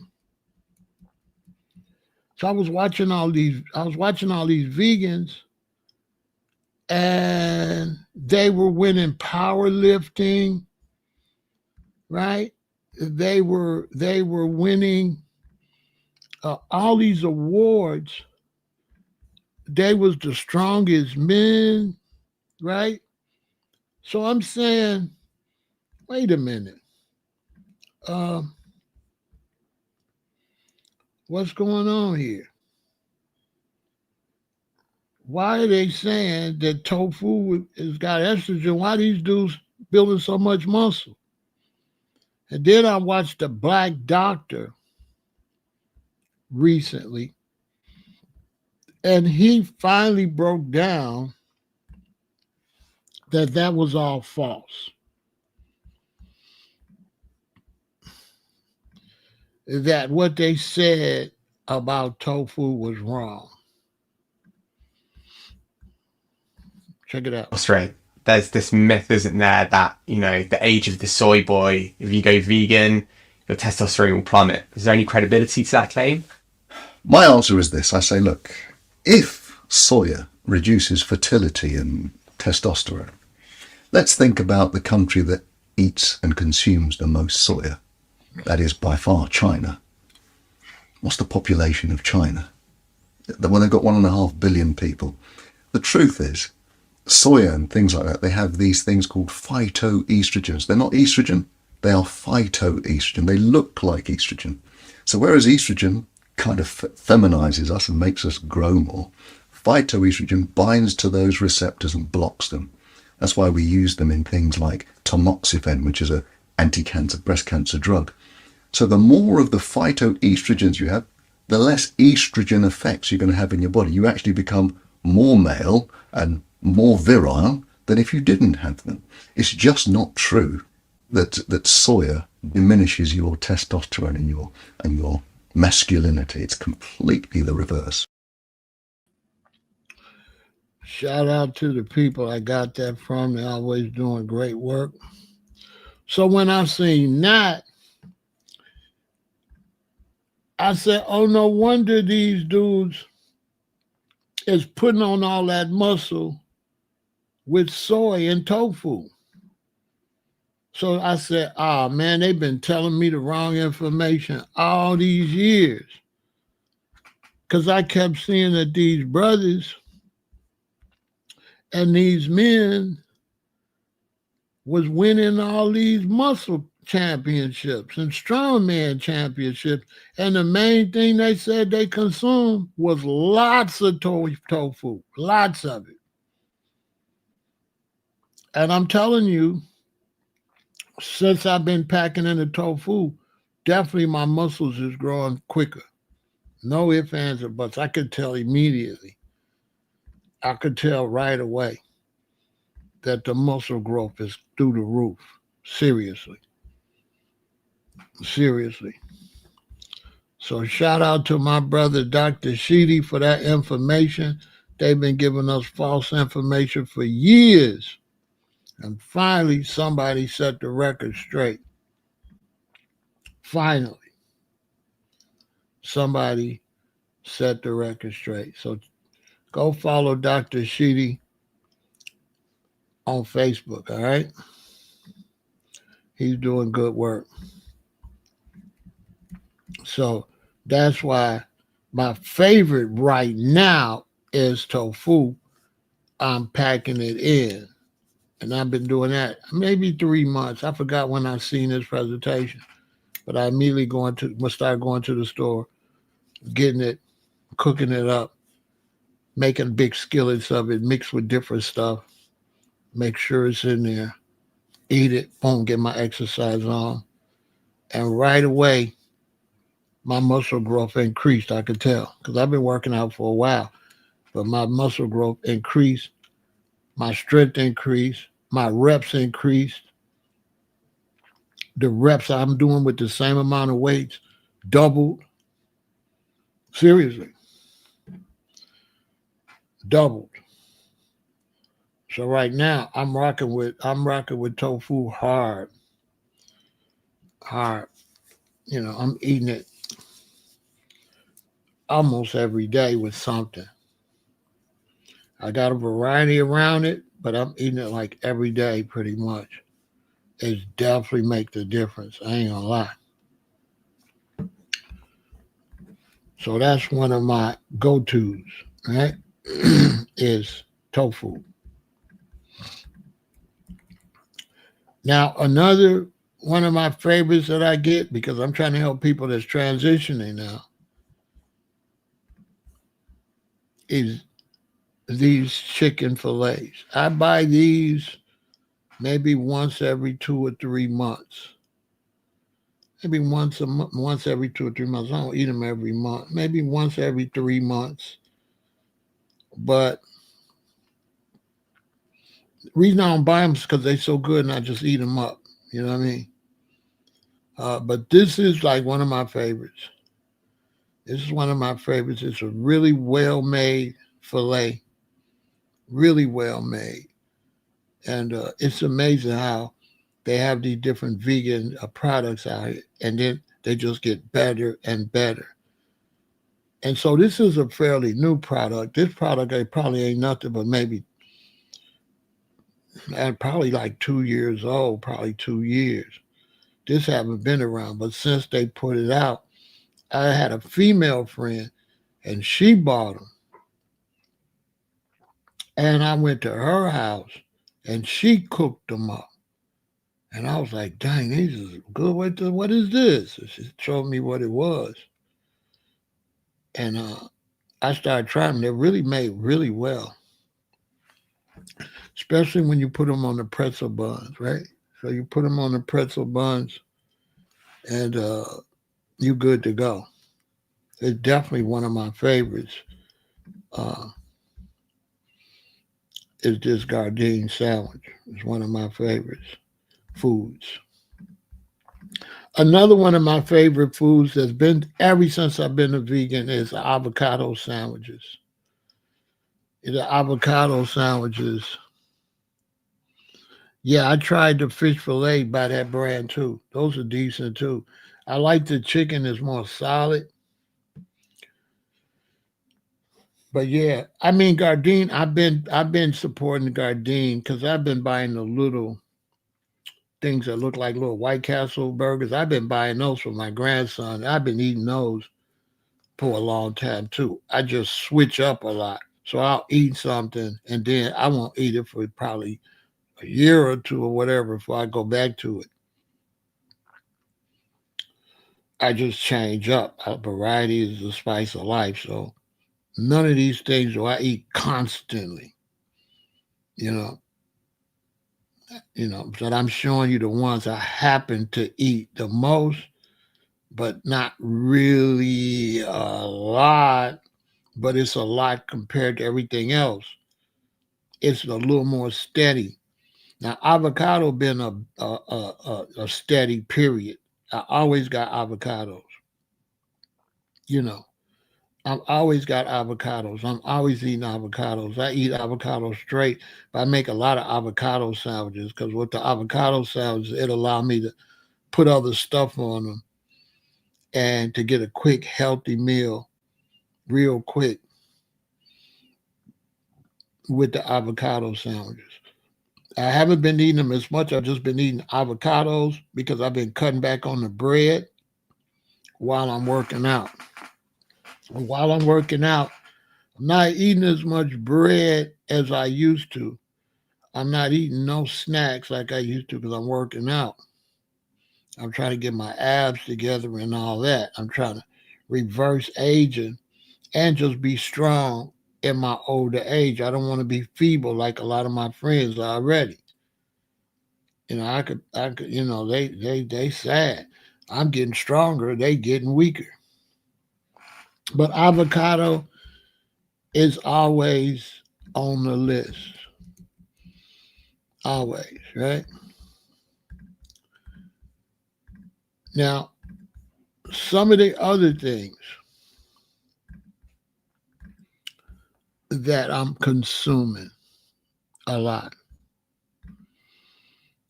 So I was watching all these. I was watching all these vegans, and they were winning powerlifting, right? They were winning all these awards. They was the strongest men, right? So I'm saying, wait a minute, um, what's going on here? Why are they saying that tofu has got estrogen? Why these dudes building so much muscle? And then I watched a black doctor recently, and he finally broke down that was all false. That what they said about tofu was wrong. Check it out. That's right. There's this myth, isn't there, that, the age of the soy boy, if you go vegan, your testosterone will plummet. Is there any credibility to that claim? My answer is this. I say, look, if soya reduces fertility and testosterone, let's think about the country that eats and consumes the most soya. That is by far China. What's the population of China? Well, they've got 1.5 billion people. The truth is, soya and things like that, they have these things called phytoestrogens. They're not estrogen, they are phytoestrogen. They look like estrogen. So whereas estrogen kind of feminizes us and makes us grow more, phytoestrogen binds to those receptors and blocks them. That's why we use them in things like tamoxifen, which is a anti-cancer, breast cancer drug. So the more of the phytoestrogens you have, the less estrogen effects you're going to have in your body. You actually become more male and more virile than if you didn't have them. It's just not true that soya diminishes your testosterone and your masculinity. It's completely the reverse. Shout out to the people I got that from. They're always doing great work. So when I seen that, I said, oh, no wonder these dudes is putting on all that muscle with soy and tofu. So I said, oh, man, they've been telling me the wrong information all these years. Because I kept seeing that these brothers and these men was winning all these muscle championships and strongman championships. And the main thing they said they consumed was lots of tofu, lots of it. And I'm telling you, since I've been packing in the tofu, definitely my muscles is growing quicker. No ifs, ands, or buts. I could tell immediately. I could tell right away that the muscle growth is through the roof. Seriously. Seriously. So shout out to my brother, Dr. Sheedy, for that information. They've been giving us false information for years. And finally, somebody set the record straight. Finally, somebody set the record straight. So go follow Dr. Sheedy on Facebook, all right? He's doing good work. So that's why my favorite right now is tofu. I'm packing it in. And I've been doing that maybe 3 months. I forgot when I seen this presentation. But I immediately start going to the store, getting it, cooking it up, making big skillets of it, mixed with different stuff. Make sure it's in there. Eat it, boom, get my exercise on. And right away, my muscle growth increased, I could tell. Because I've been working out for a while. But my muscle growth increased. My strength increased. My reps increased. The reps I'm doing with the same amount of weights doubled. Seriously. Doubled. So right now I'm rocking with tofu hard. Hard. You know, I'm eating it almost every day with something. I got a variety around it, but I'm eating it like every day pretty much. It definitely makes a difference. I ain't gonna lie. So that's one of my go-tos, right? Is tofu. Now, another one of my favorites that I get, because I'm trying to help people that's transitioning now, is these chicken fillets. I buy these maybe once every 2 or 3 months. Maybe once every 2 or 3 months. I don't eat them every month. Maybe once every 3 months. But the reason I don't buy them is because they're so good and I just eat them up. You know what I mean? But this is like one of my favorites. This is one of my favorites. It's a really well-made filet. Really well-made. And it's amazing how they have these different vegan products out here. And then they just get better and better. And so this is a fairly new product. This product probably ain't nothing but maybe probably like 2 years old, probably 2 years. This haven't been around, but since they put it out, I had a female friend and she bought them. And I went to her house and she cooked them up. And I was like, dang, these is good. What is this? And she showed me what it was. And I started trying them. They're really made really well. especially when you put them on the pretzel buns, right? So you put them on the pretzel buns, and you're good to go. It's definitely one of my favorites. Uh, is this Gardein sandwich? It's one of my favorites foods. Another one of my favorite foods that's been ever since I've been a vegan is avocado sandwiches. The avocado sandwiches. Yeah, I tried the fish fillet by that brand too. Those are decent too. I like the chicken is more solid. But yeah, I mean Gardein, I've been supporting Gardein because I've been buying the little things that look like little White Castle burgers. I've been buying those for my grandson. I've been eating those for a long time too. I just switch up a lot. So I'll eat something and then I won't eat it for probably a year or two or whatever before I go back to it. I just change up. Variety is the spice of life. So none of these things do I eat constantly. You know, but I'm showing you the ones I happen to eat the most, but not really a lot. But it's a lot compared to everything else. It's a little more steady. Now, avocado been a steady period. I always got avocados. You know, I've always got avocados. I'm always eating avocados. I eat avocados straight, but I make a lot of avocado sandwiches because with the avocado sandwiches, it allow me to put other stuff on them and to get a quick, healthy meal real quick with the avocado sandwiches. I haven't been eating them as much. I've just been eating avocados because I've been cutting back on the bread while I'm working out. While I'm working out, I'm not eating as much bread as I used to. I'm not eating no snacks like I used to because I'm working out. I'm trying to get my abs together and all that. I'm trying to reverse aging and just be strong in my older age. I don't want to be feeble like a lot of my friends are already. I could, they sad. I'm getting stronger, they getting weaker. But avocado is always on the list. Always, right? Now, some of the other things that I'm consuming a lot,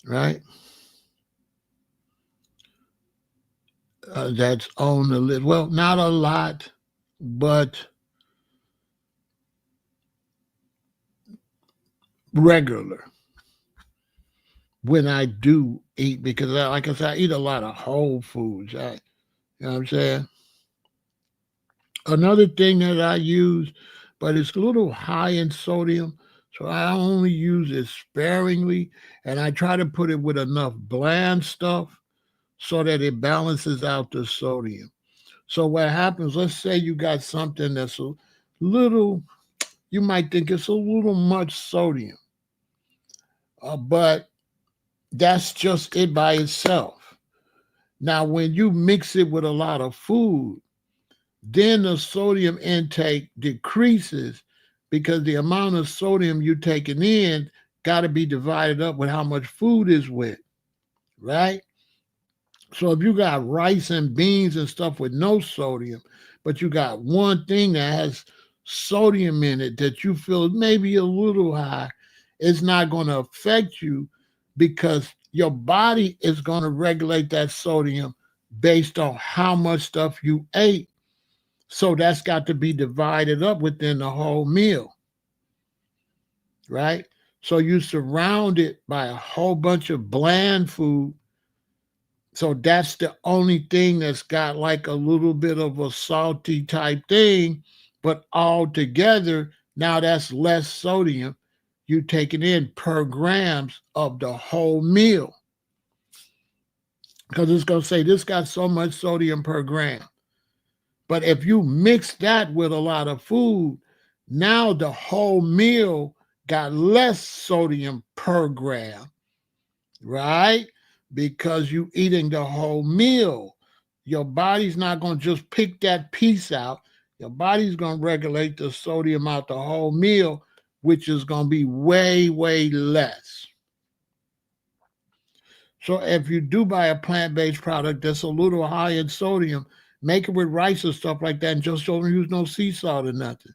right? That's on the list. Well, not a lot, but regular when I do eat, because like I said, I eat a lot of whole foods. You know what I'm saying? Another thing that I use, but it's a little high in sodium, so I only use it sparingly, and I try to put it with enough bland stuff so that it balances out the sodium. So what happens, let's say you got something that's a little, you might think it's a little much sodium, but that's just it by itself. Now, when you mix it with a lot of food, then the sodium intake decreases because the amount of sodium you're taking in got to be divided up with how much food is with, right? So if you got rice and beans and stuff with no sodium, but you got one thing that has sodium in it that you feel maybe a little high, it's not going to affect you because your body is going to regulate that sodium based on how much stuff you ate. So that's got to be divided up within the whole meal, right? So you surround it by a whole bunch of bland food. So that's the only thing that's got like a little bit of a salty type thing, but all together, now that's less sodium you taking in per grams of the whole meal. Because it's going to say this got so much sodium per gram. But if you mix that with a lot of food, now the whole meal got less sodium per gram, right? Because you eating the whole meal. Your body's not going to just pick that piece out. Your body's going to regulate the sodium out the whole meal, which is going to be way, way less. So if you do buy a plant-based product that's a little high in sodium, make it with rice or stuff like that and just don't use no sea salt or nothing.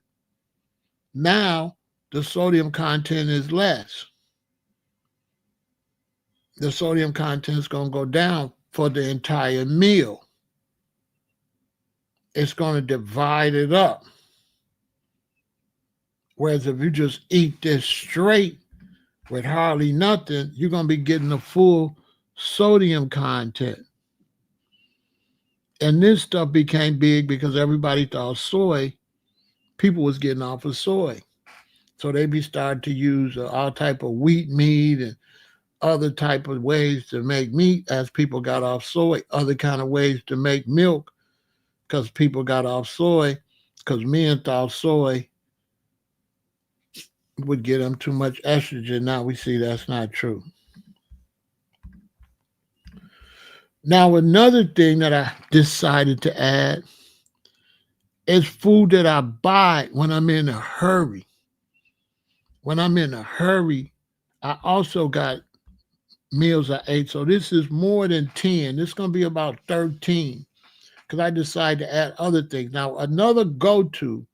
Now, the sodium content is less. The sodium content is going to go down for the entire meal. It's going to divide it up. Whereas if you just eat this straight with hardly nothing, you're going to be getting the full sodium content. And this stuff became big because everybody thought soy, people was getting off of soy. So they be starting to use all type of wheat meat and other type of ways to make meat as people got off soy, other kind of ways to make milk because people got off soy because men thought soy would get them too much estrogen. Now we see that's not true. Now, another thing that I decided to add is food that I buy when I'm in a hurry. When I'm in a hurry, I also got meals I ate. So this is more than 10. This is going to be about 13 because I decided to add other things. Now, another go-to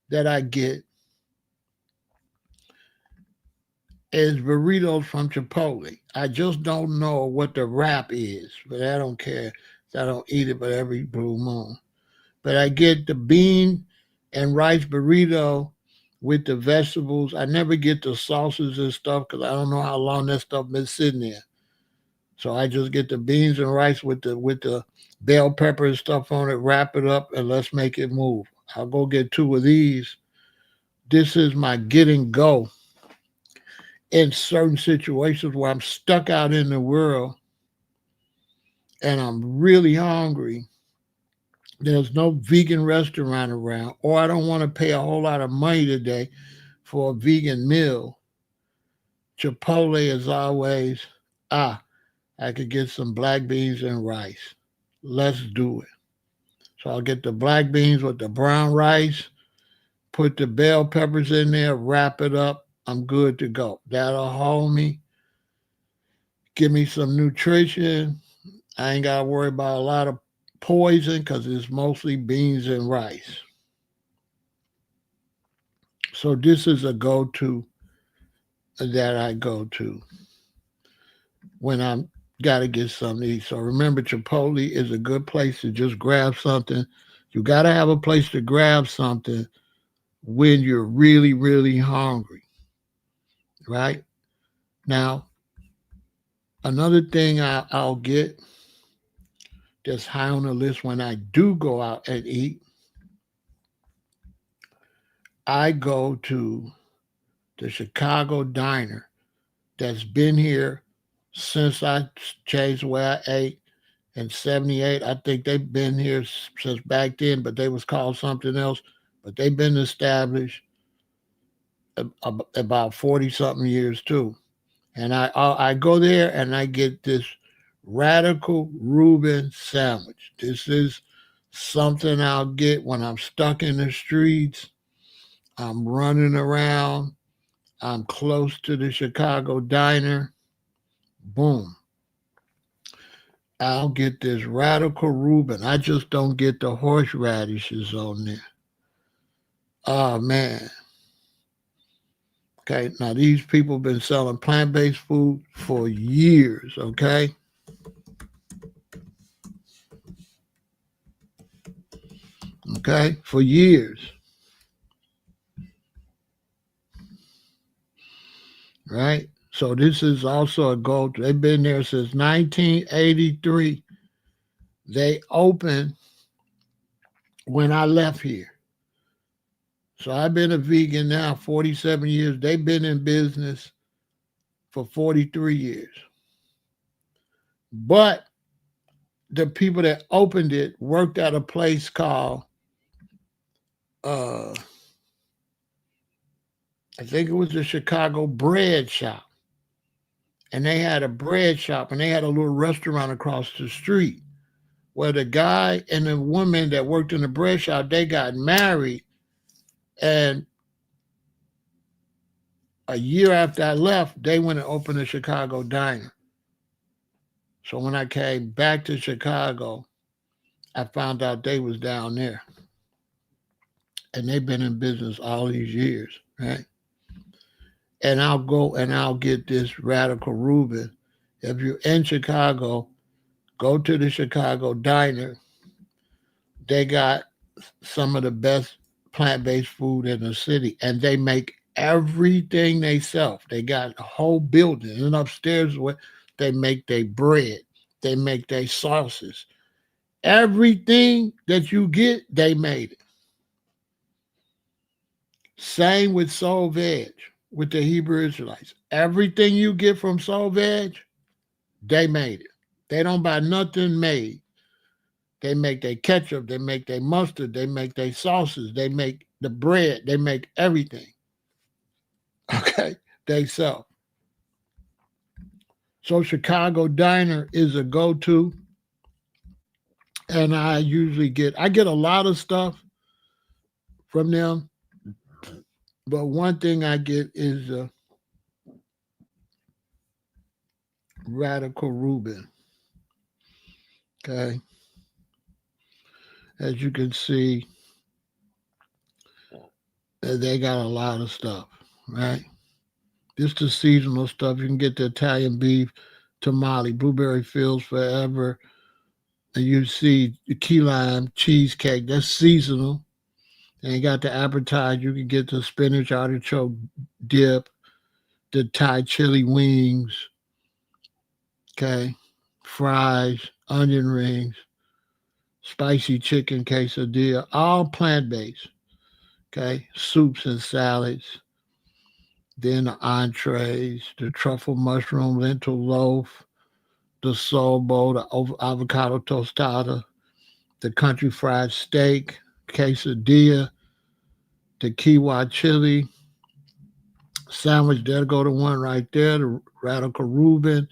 that I get is burritos from Chipotle. I just don't know what the wrap is, but I don't care. I don't eat it but every blue moon. But I get the bean and rice burrito with the vegetables. I never get the sauces and stuff because I don't know how long that stuff been sitting there. So I just get the beans and rice with the bell pepper and stuff on it, wrap it up, and let's make it move. I'll go get 2 of these. This is my get and go in certain situations where I'm stuck out in the world and I'm really hungry. There's no vegan restaurant around, or I don't want to pay a whole lot of money today for a vegan meal. Chipotle is always, I could get some black beans and rice. Let's do it. So I'll get the black beans with the brown rice, put the bell peppers in there, wrap it up. I'm good to go. That'll hold me. Give me some nutrition. I ain't got to worry about a lot of poison because it's mostly beans and rice. So this is a go-to that I go to when I'm got to get something to eat. So remember, Chipotle is a good place to just grab something. You got to have a place to grab something when you're really, really hungry, right? Now, another thing I'll get that's high on the list when I do go out and eat, I go to the Chicago Diner that's been here since I changed the way I ate in 78. I think they've been here since back then, but they was called something else. But they've been established about 40-something years too. And I go there and I get this Radical Reuben sandwich. This is something I'll get when I'm stuck in the streets. I'm running around. I'm close to the Chicago Diner. Boom. I'll get this Radical Reuben. I just don't get the horseradishes on there. Oh, man. Okay, now these people have been selling plant-based food for years, okay? Okay, for years. Right? So this is also a goal. They've been there since 1983. They opened when I left here. So I've been a vegan now 47 years. They've been in business for 43 years. But the people that opened it worked at a place called I think it was the Chicago Bread Shop. And they had a bread shop and they had a little restaurant across the street where the guy and the woman that worked in the bread shop, they got married. And a year after I left, they went and opened a Chicago diner. So when I came back to Chicago, I found out they was down there. And they've been in business all these years, right? And I'll go and I'll get this Radical Reuben. If you're in Chicago, go to the Chicago diner. They got some of the best plant-based food in the city, and they make everything they sell. They got a whole building, and upstairs where they make their bread, they make their sauces. Everything that you get, they made it. Same with Soul Veg, with the Hebrew Israelites. Everything you get from Soul Veg, they made it. They don't buy nothing made. They make their ketchup, they make their mustard, they make their sauces, they make the bread, they make everything. Okay, they sell. So Chicago Diner is a go-to, and I get a lot of stuff from them, but one thing I get is Radical Reuben. Okay, as you can see, they got a lot of stuff, right? Just the seasonal stuff. You can get the Italian beef, tamale, blueberry fields forever. And you see the key lime cheesecake. That's seasonal. And you got the appetizer. You can get the spinach artichoke dip, the Thai chili wings, okay, fries, onion rings, spicy chicken quesadilla, all plant-based, okay, soups and salads. Then the entrees, the truffle mushroom lentil loaf, the soul bowl, the avocado tostada, the country fried steak, quesadilla, the quinoa chili sandwich. There go the one right there, the Radical Reuben,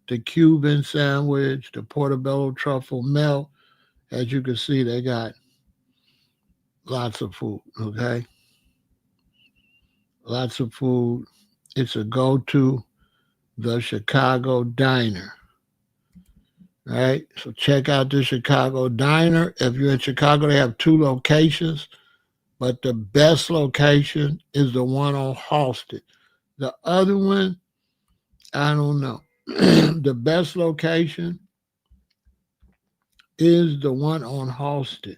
the Cuban sandwich, the portobello truffle melt. As you can see, they got lots of food, okay? Lots of food. It's a go-to, the Chicago Diner. Right? So check out the Chicago Diner. If you're in Chicago, they have 2 locations, but the best location is the one on Halsted. The other one, I don't know. The best location is the one on Halsted,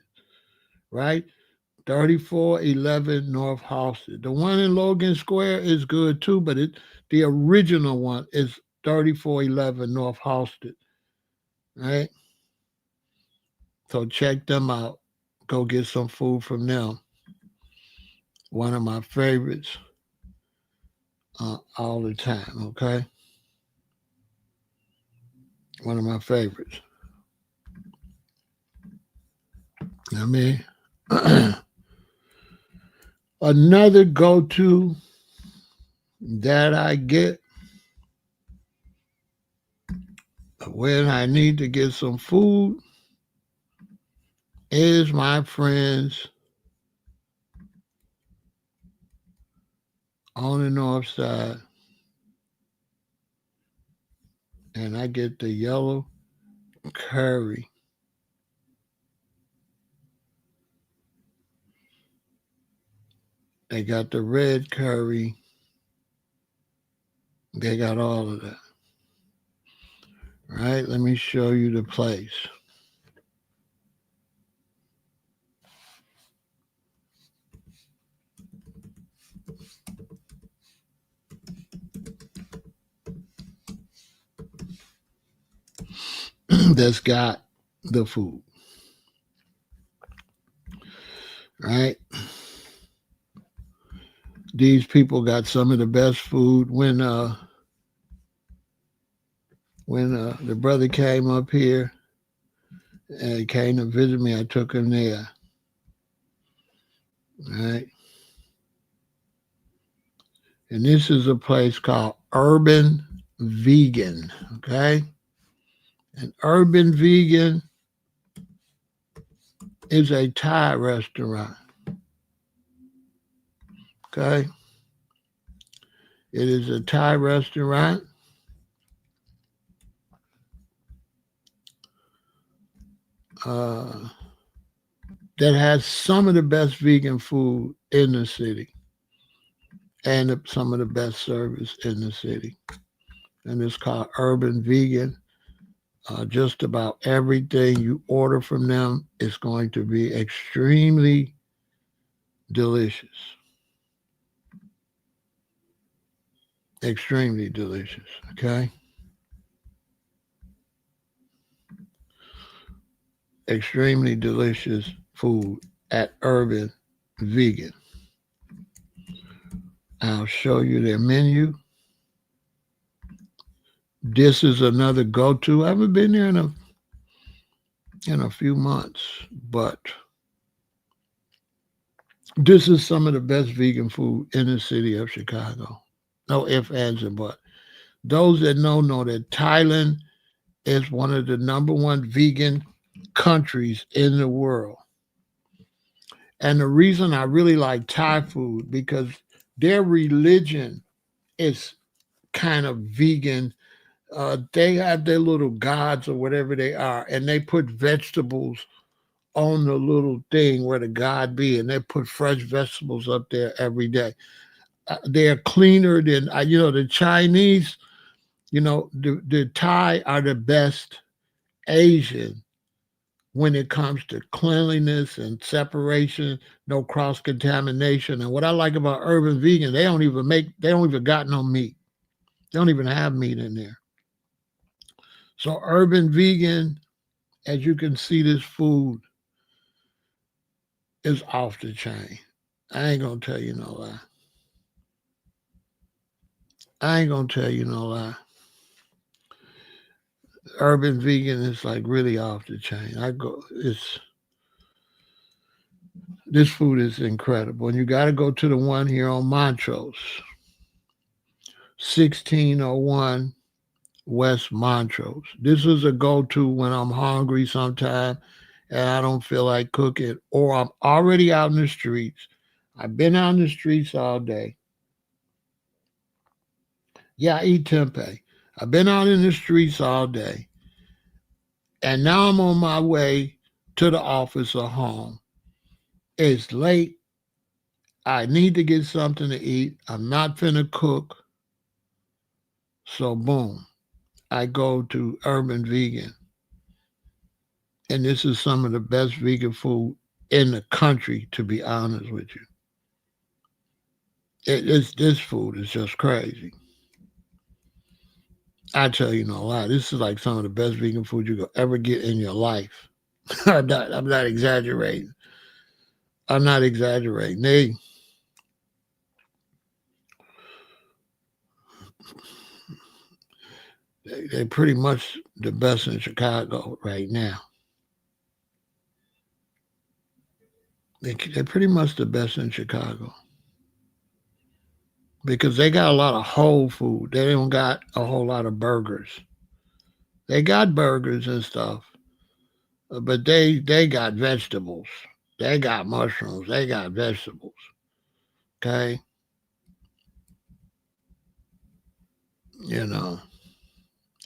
right? 3411 North Halsted. The one in Logan Square is good too, but the original one is 3411 North Halsted, right? So check them out. Go get some food from them. One of my favorites all the time, okay? One of my favorites. I mean, another go-to that I get when I need to get some food is my friends on the north side. And I get the yellow curry. They got the red curry. They got all of that. Right? Let me show you the place. That's got the food. Right? These people got some of the best food. When the brother came up here and he came to visit me, I took him there. Right? And this is a place called Urban Vegan, okay? And Urban Vegan is a Thai restaurant, okay? It is a Thai restaurant. That has some of the best vegan food in the city and some of the best service in the city. And it's called Urban Vegan. Just about everything you order from them is going to be extremely delicious. Extremely delicious, okay? Extremely delicious food at Urban Vegan. I'll show you their menu. This is another go-to. I haven't been there in a few months, but this is some of the best vegan food in the city of Chicago. No ifs, ands, and buts. Those that know that Thailand is one of the #1 vegan countries in the world. And the reason I really like Thai food, because their religion is kind of vegan. They have their little gods or whatever they are, and they put vegetables on the little thing where the god be, and they put fresh vegetables up there every day. They're cleaner than, the Chinese, the Thai are the best Asian when it comes to cleanliness and separation, no cross-contamination. And what I like about Urban Vegan, they don't even got no meat. They don't even have meat in there. So Urban Vegan, as you can see, this food is off the chain. I ain't gonna tell you no lie. I ain't gonna tell you no lie. Urban Vegan is like really off the chain. This food is incredible. And you got to go to the one here on Montrose, 1601 West Montrose. This is a go-to when I'm hungry sometime and I don't feel like cooking, or I'm already out in the streets. I've been out in the streets all day. Yeah, I eat tempeh. I've been out in the streets all day. And now I'm on my way to the office or home. It's late. I need to get something to eat. I'm not finna cook. So boom, I go to Urban Vegan. And this is some of the best vegan food in the country, to be honest with you. This food is just crazy. I tell you no lie. This is like some of the best vegan food you could ever get in your life. I'm not exaggerating. I'm not exaggerating. They're pretty much the best in Chicago right now. They're pretty much the best in Chicago. Because they got a lot of whole food. They don't got a whole lot of burgers. They got burgers and stuff, but they got vegetables. They got mushrooms. They got vegetables. Okay?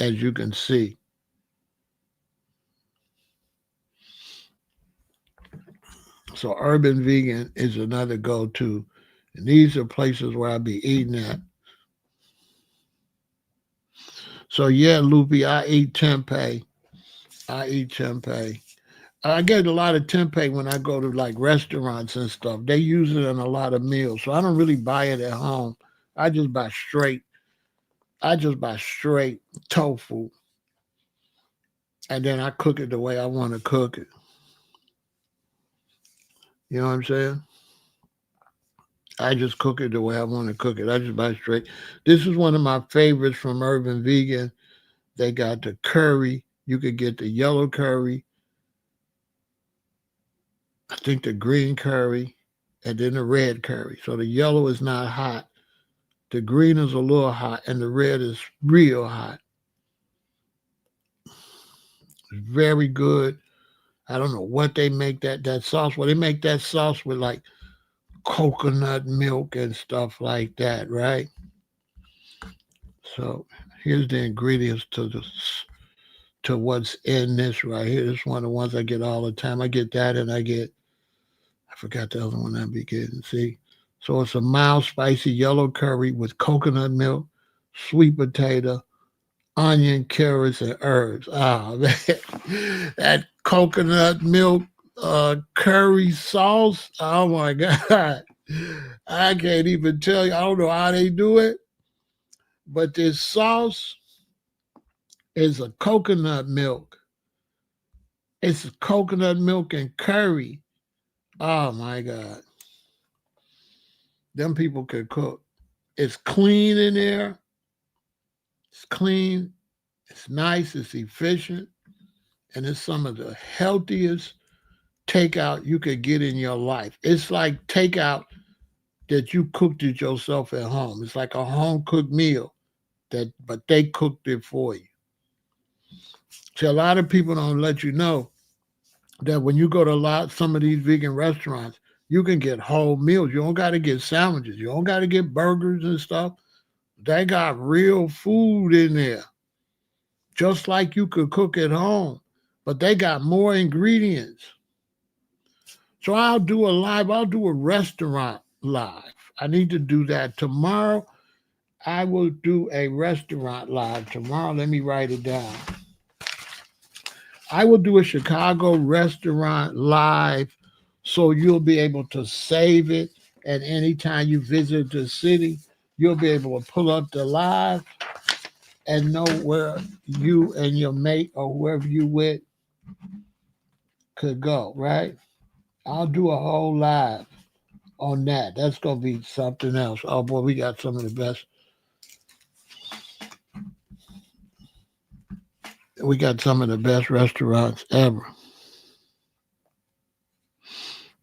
As you can see. So Urban Vegan is another go-to. And these are places where I be eating at. So yeah, Loopy, I eat tempeh. I get a lot of tempeh when I go to like restaurants and stuff. They use it in a lot of meals. So I don't really buy it at home. I just buy straight tofu. And then I cook it the way I want to cook it. You know what I'm saying? I just cook it the way I want to cook it. I just buy straight. This is one of my favorites from Urban Vegan. They got the curry. You could get the yellow curry, I think the green curry, and then the red curry. So the yellow is not hot. The green is a little hot and the red is real hot. It's very good. I don't know what they make that sauce. Well, they make that sauce with like coconut milk and stuff like that, right? So here's the ingredients to what's in this right here. This is one of the ones I get all the time. I get that and I forgot the other one I be getting. See? So it's a mild, spicy yellow curry with coconut milk, sweet potato, onion, carrots, and herbs. Ah, man. That coconut milk curry sauce. Oh my God. I can't even tell you. I don't know how they do it, but this sauce is a coconut milk. It's coconut milk and curry. Oh my God. Them people can cook. It's clean in there. It's clean. It's nice. It's efficient. And it's some of the healthiest takeout you could get in your life. It's like takeout that you cooked it yourself at home. It's like a home cooked meal but they cooked it for you. See, a lot of people don't let you know that when you go to some of these vegan restaurants, you can get whole meals. You don't got to get sandwiches. You don't got to get burgers and stuff. They got real food in there, just like you could cook at home, but they got more ingredients. So I'll do a restaurant live. I need to do that tomorrow. I will do a restaurant live tomorrow. Let me write it down. I will do a Chicago restaurant live so you'll be able to save it. And anytime you visit the city, you'll be able to pull up the live and know where you and your mate or whoever you with could go, right? I'll do a whole live on that. That's going to be something else. Oh, boy, we got some of the best. We got some of the best restaurants ever.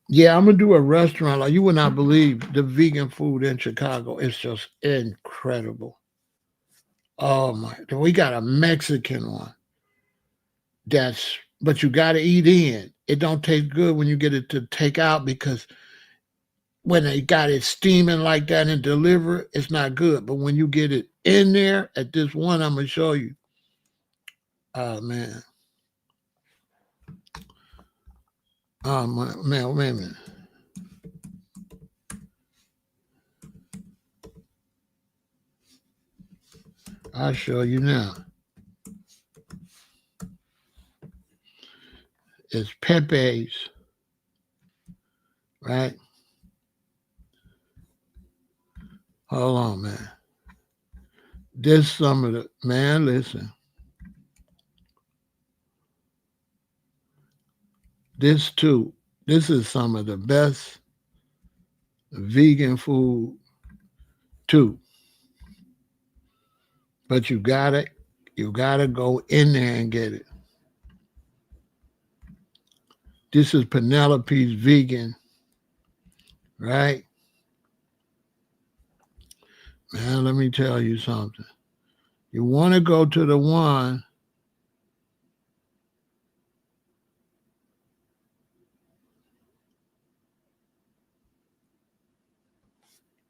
Yeah, I'm going to do a restaurant. Like, you would not believe the vegan food in Chicago. It's just incredible. Oh, my. We got a Mexican one. But you got to eat in. It don't taste good when you get it to take out because when they got it steaming like that and deliver, it's not good. But when you get it in there at this one, I'm going to show you. Oh, man. Oh, man, wait a minute. I'll show you now. It's Pepe's, right? Hold on, man. Listen. This is some of the best vegan food too. But you gotta go in there and get it. This is Penelope's Vegan, right? Man, let me tell you something. You want to go to the one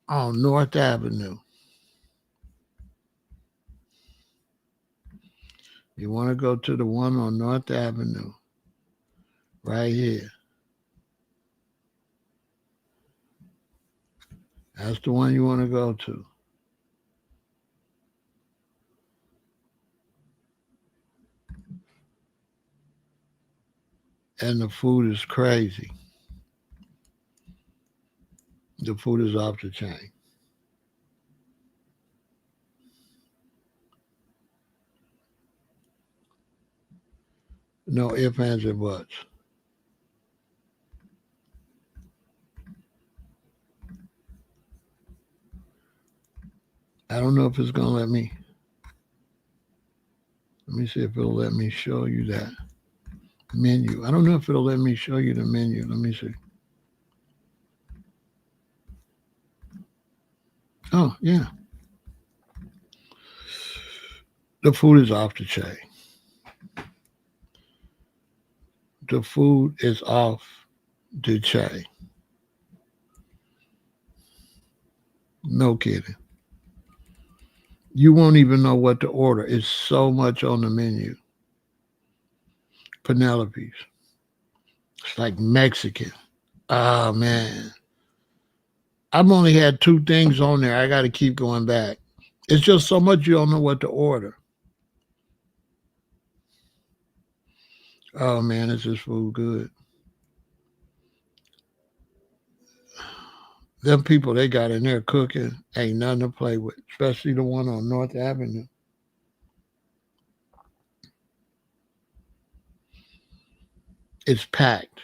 on North Avenue. You want to go to the one on North Avenue, right here. That's the one you want to go to. And the food is crazy. The food is off the chain. No ifs, ands, and buts. I don't know if it's going to let me. Let me see if it'll let me show you that menu. I don't know if it'll let me show you the menu. Let me see. Oh, yeah. The food is off the chain. The food is off the chain. No kidding. You won't even know what to order. It's so much on the menu. Penelope's. It's like Mexican. Oh, man. I've only had 2 things on there. I got to keep going back. It's just so much you don't know what to order. Oh, man, is this food good? Them people they got in there cooking ain't nothing to play with, especially the one on North Avenue. It's packed.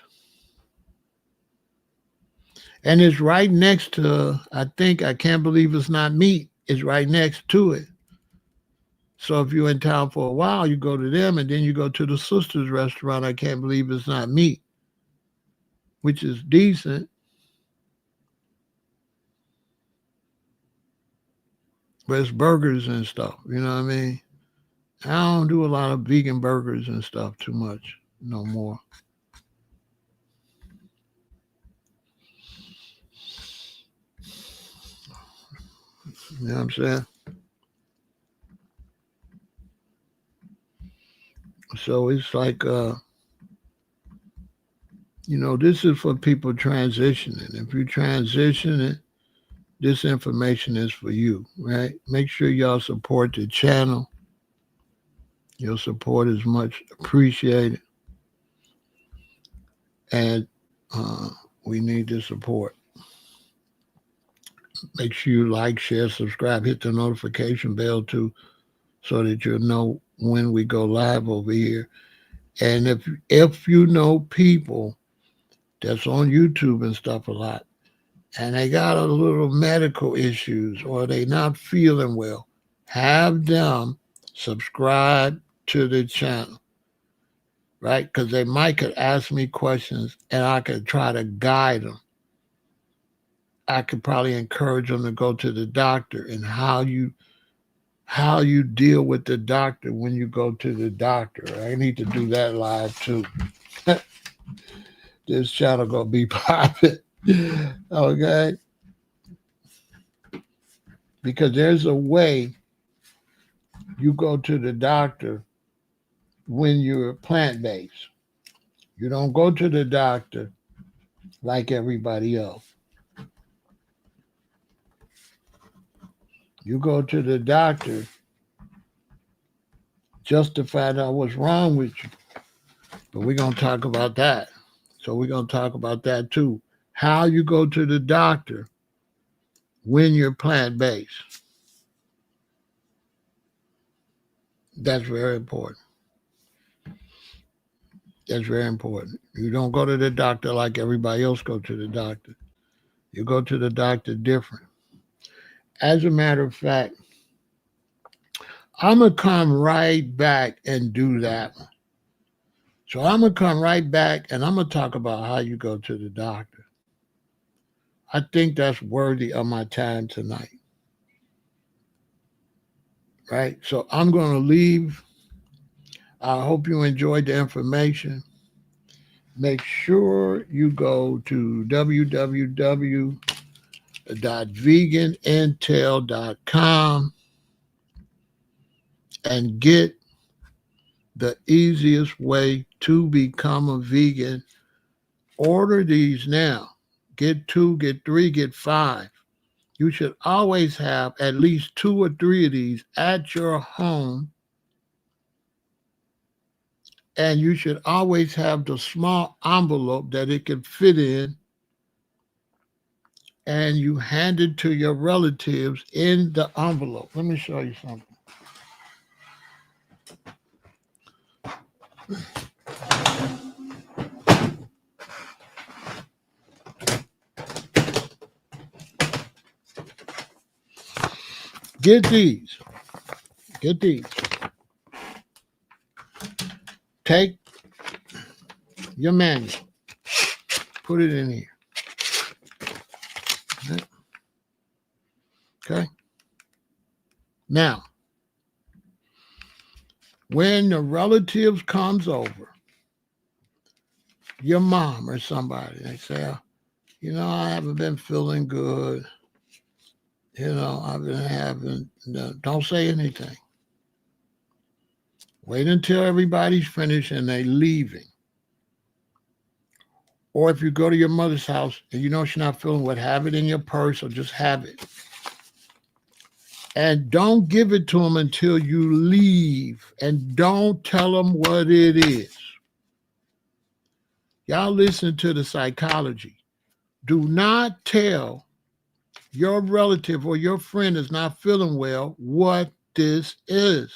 And it's right next to, I can't believe it's not meat. It's right next to it. So if you're in town for a while, you go to them and then you go to the sister's restaurant. I can't believe it's not meat, which is decent. But it's burgers and stuff, you know what I mean? I don't do a lot of vegan burgers and stuff too much no more. You know what I'm saying? So it's like, this is for people transitioning. If you transitioning, this information is for you, right? Make sure y'all support the channel. Your support is much appreciated. And we need the support. Make sure you like, share, subscribe, hit the notification bell too, so that you'll know when we go live over here. And if you know people that's on YouTube and stuff a lot, and they got a little medical issues or they not feeling well, have them subscribe to the channel, right? Because they might could ask me questions and I could try to guide them. I could probably encourage them to go to the doctor and how you deal with the doctor when you go to the doctor. I need to do that live too. This channel gonna be popping. Okay? Because there's a way you go to the doctor when you're plant-based. You don't go to the doctor like everybody else. You go to the doctor just to find out what's wrong with you. But we're going to talk about that. So we're going to talk about that too. How you go to the doctor when you're plant-based. That's very important. That's very important. You don't go to the doctor like everybody else go to the doctor. You go to the doctor different. As a matter of fact, I'm going to come right back and do that one. So I'm going to come right back and I'm going to talk about how you go to the doctor. I think that's worthy of my time tonight. Right? So I'm going to leave. I hope you enjoyed the information. Make sure you go to www.veganintel.com and get the easiest way to become a vegan. Order these now. Get 2, get 3, get 5. You should always have at least 2 or 3 of these at your home. And you should always have the small envelope that it can fit in. And you hand it to your relatives in the envelope. Let me show you something. Get these. Get these. Take your manual. Put it in here. Okay. Now, when the relatives comes over, your mom or somebody, they say, I haven't been feeling good. I've been having, don't say anything. Wait until everybody's finished and they leaving. Or if you go to your mother's house and she's not feeling what, have it in your purse or just have it. And don't give it to them until you leave. And don't tell them what it is. Y'all listen to the psychology. Do not tell your relative or your friend is not feeling well what this is.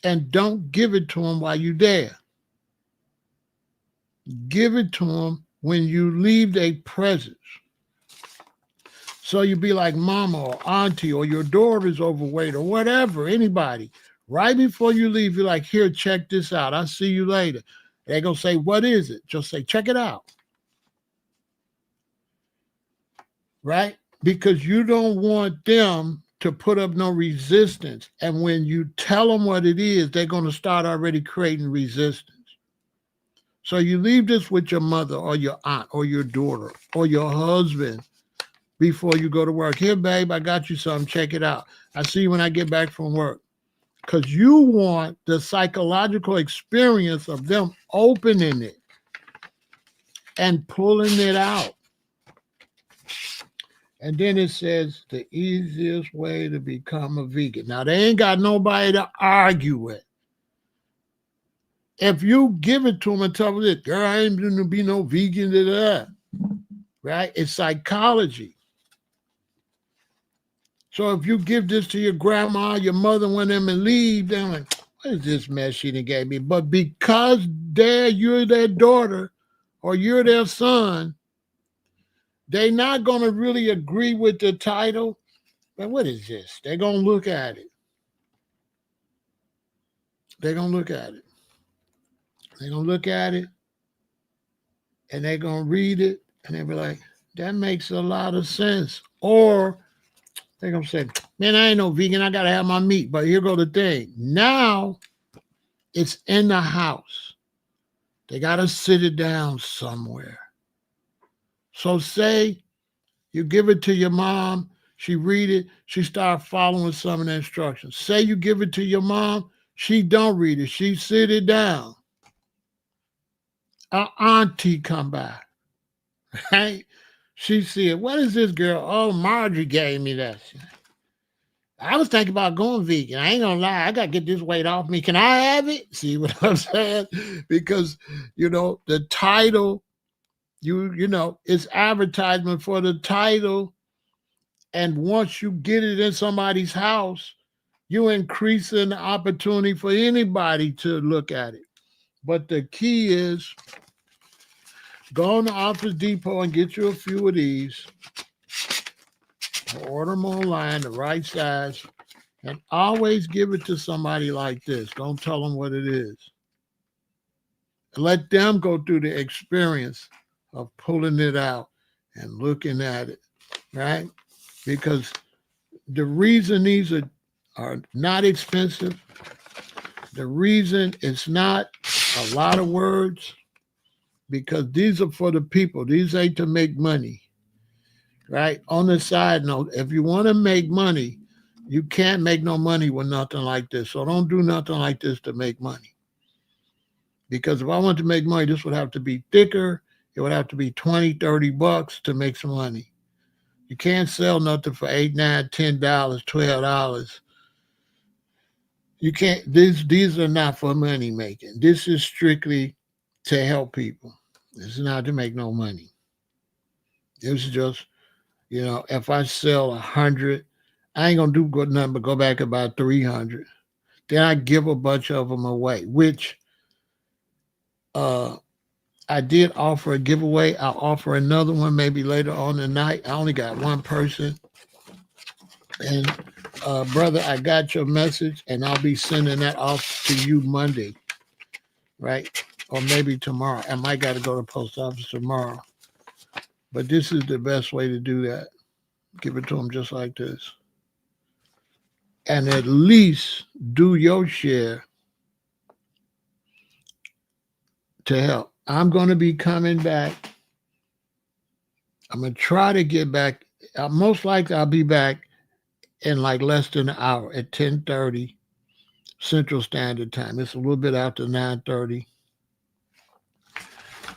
And don't give it to them while you're there. Give it to them when you leave their presence. So you be like mama or auntie or your daughter is overweight or whatever, anybody. Right before you leave, you're like, here, check this out. I'll see you later. They're going to say, what is it? Just say, check it out. Right? Because you don't want them to put up no resistance. And when you tell them what it is, they're going to start already creating resistance. So you leave this with your mother or your aunt or your daughter or your husband before you go to work. Here, babe, I got you something. Check it out. I see you when I get back from work. Because you want the psychological experience of them opening it and pulling it out. And then it says the easiest way to become a vegan. Now, they ain't got nobody to argue with. If you give it to them and tell them this, girl, I ain't going to be no vegan to that. Right? It's psychology. So if you give this to your grandma, your mother, when them and leave, they're like, what is this mess she done gave me? But because you're their daughter or you're their son, they're not going to really agree with the title. But what is this? They're going to look at it. They're going to look at it. They're going to look at it and they're going to read it and they'll be like, that makes a lot of sense. Or they're going to say, man, I ain't no vegan. I got to have my meat. But here go the thing. Now it's in the house. They got to sit it down somewhere. So say you give it to your mom. She read it. She start following some of the instructions. Say you give it to your mom. She don't read it. She sit it down. Our auntie come by. Right? She see it. What is this girl? Oh, Marjorie gave me that. I was thinking about going vegan. I ain't gonna lie. I gotta get this weight off me. Can I have it? See what I'm saying? Because, the title, it's advertisement for the title. And once you get it in somebody's house, you increasing the opportunity for anybody to look at it. But the key is go on to Office Depot and get you a few of these. Order them online, the right size, and always give it to somebody like this. Don't tell them what it is. Let them go through the experience of pulling it out and looking at it, right? Because the reason these are not expensive, the reason it's not a lot of words, because these are for the people. These ain't to make money. Right? On the side note, if you want to make money, you can't make no money with nothing like this. So don't do nothing like this to make money. Because if I want to make money, this would have to be thicker. It would have to be $20, $30 to make some money. You can't sell nothing for $8, $9, $10, $12. You can't, these are not for money making. This is strictly to help people. This is not to make no money. This is just, if I sell 100, I ain't going to do good nothing but go back about 300. Then I give a bunch of them away, which I did offer a giveaway. I'll offer another one maybe later on tonight. I only got one person. And brother, I got your message and I'll be sending that off to you Monday, right? Or maybe tomorrow. I might got to go to the post office tomorrow. But this is the best way to do that. Give it to them just like this. and at least do your share to help. I'm going to be coming back. I'm going to try to get back. Most likely I'll be back in like less than an hour at 10:30 Central Standard Time. It's a little bit after 9:30.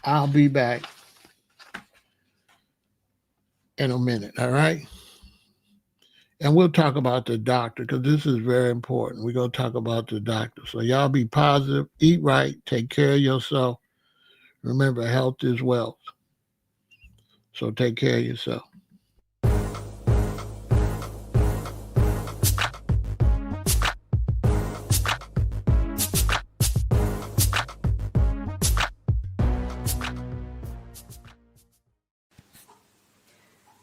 I'll be back in a minute, all right? And we'll talk about the doctor because this is very important. We're going to talk about the doctor. So y'all be positive, eat right, take care of yourself. Remember, health is wealth. So take care of yourself.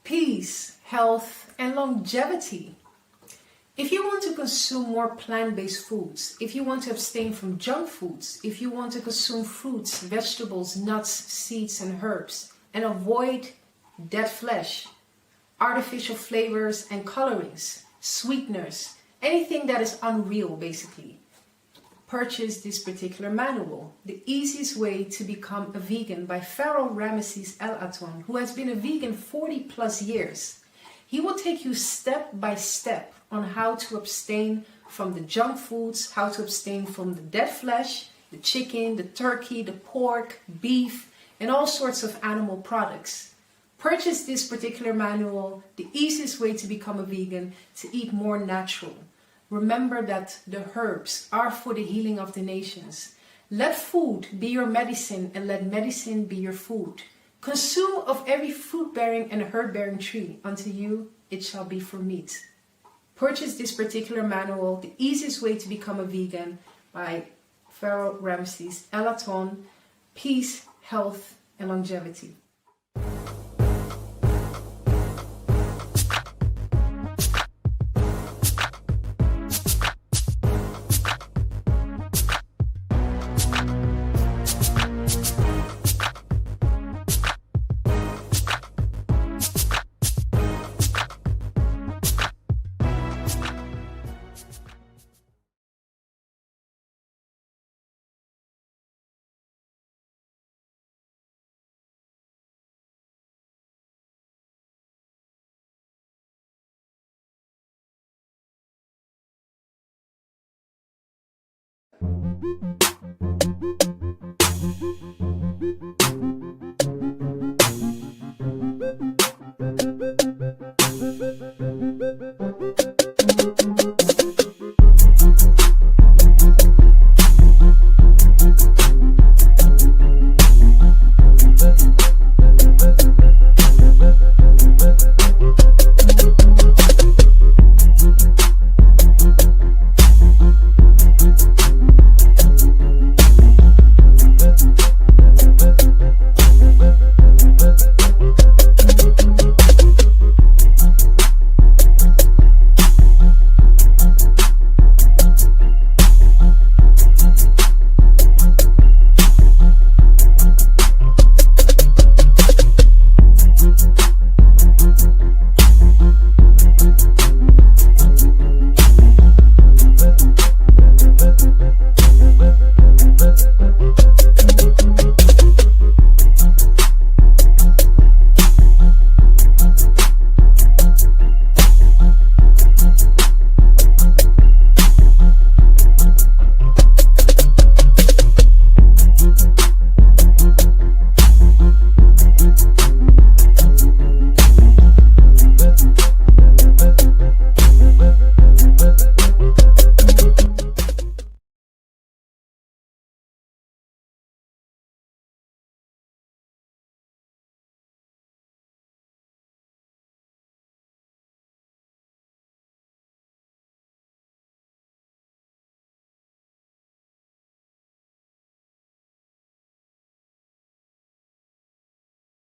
Peace, health, and longevity. If you want to consume more plant-based foods, if you want to abstain from junk foods, if you want to consume fruits, vegetables, nuts, seeds, and herbs, and avoid dead flesh, artificial flavors and colorings, sweeteners, anything that is unreal basically, purchase this particular manual, The Easiest Way to Become a Vegan by Pharaoh Ramesses El Aton, who has been a vegan 40 plus years. He will take you step by step on how to abstain from the junk foods, how to abstain from the dead flesh, the chicken, the turkey, the pork, beef, and all sorts of animal products. Purchase this particular manual, The Easiest Way to Become a Vegan, to eat more natural. Remember that the herbs are for the healing of the nations. Let food be your medicine and let medicine be your food. Consume of every fruit-bearing and herb-bearing tree. Unto you it shall be for meat. Purchase this particular manual, The Easiest Way to Become a Vegan by Pharaoh Ramesses El Aton. Peace, health, and longevity.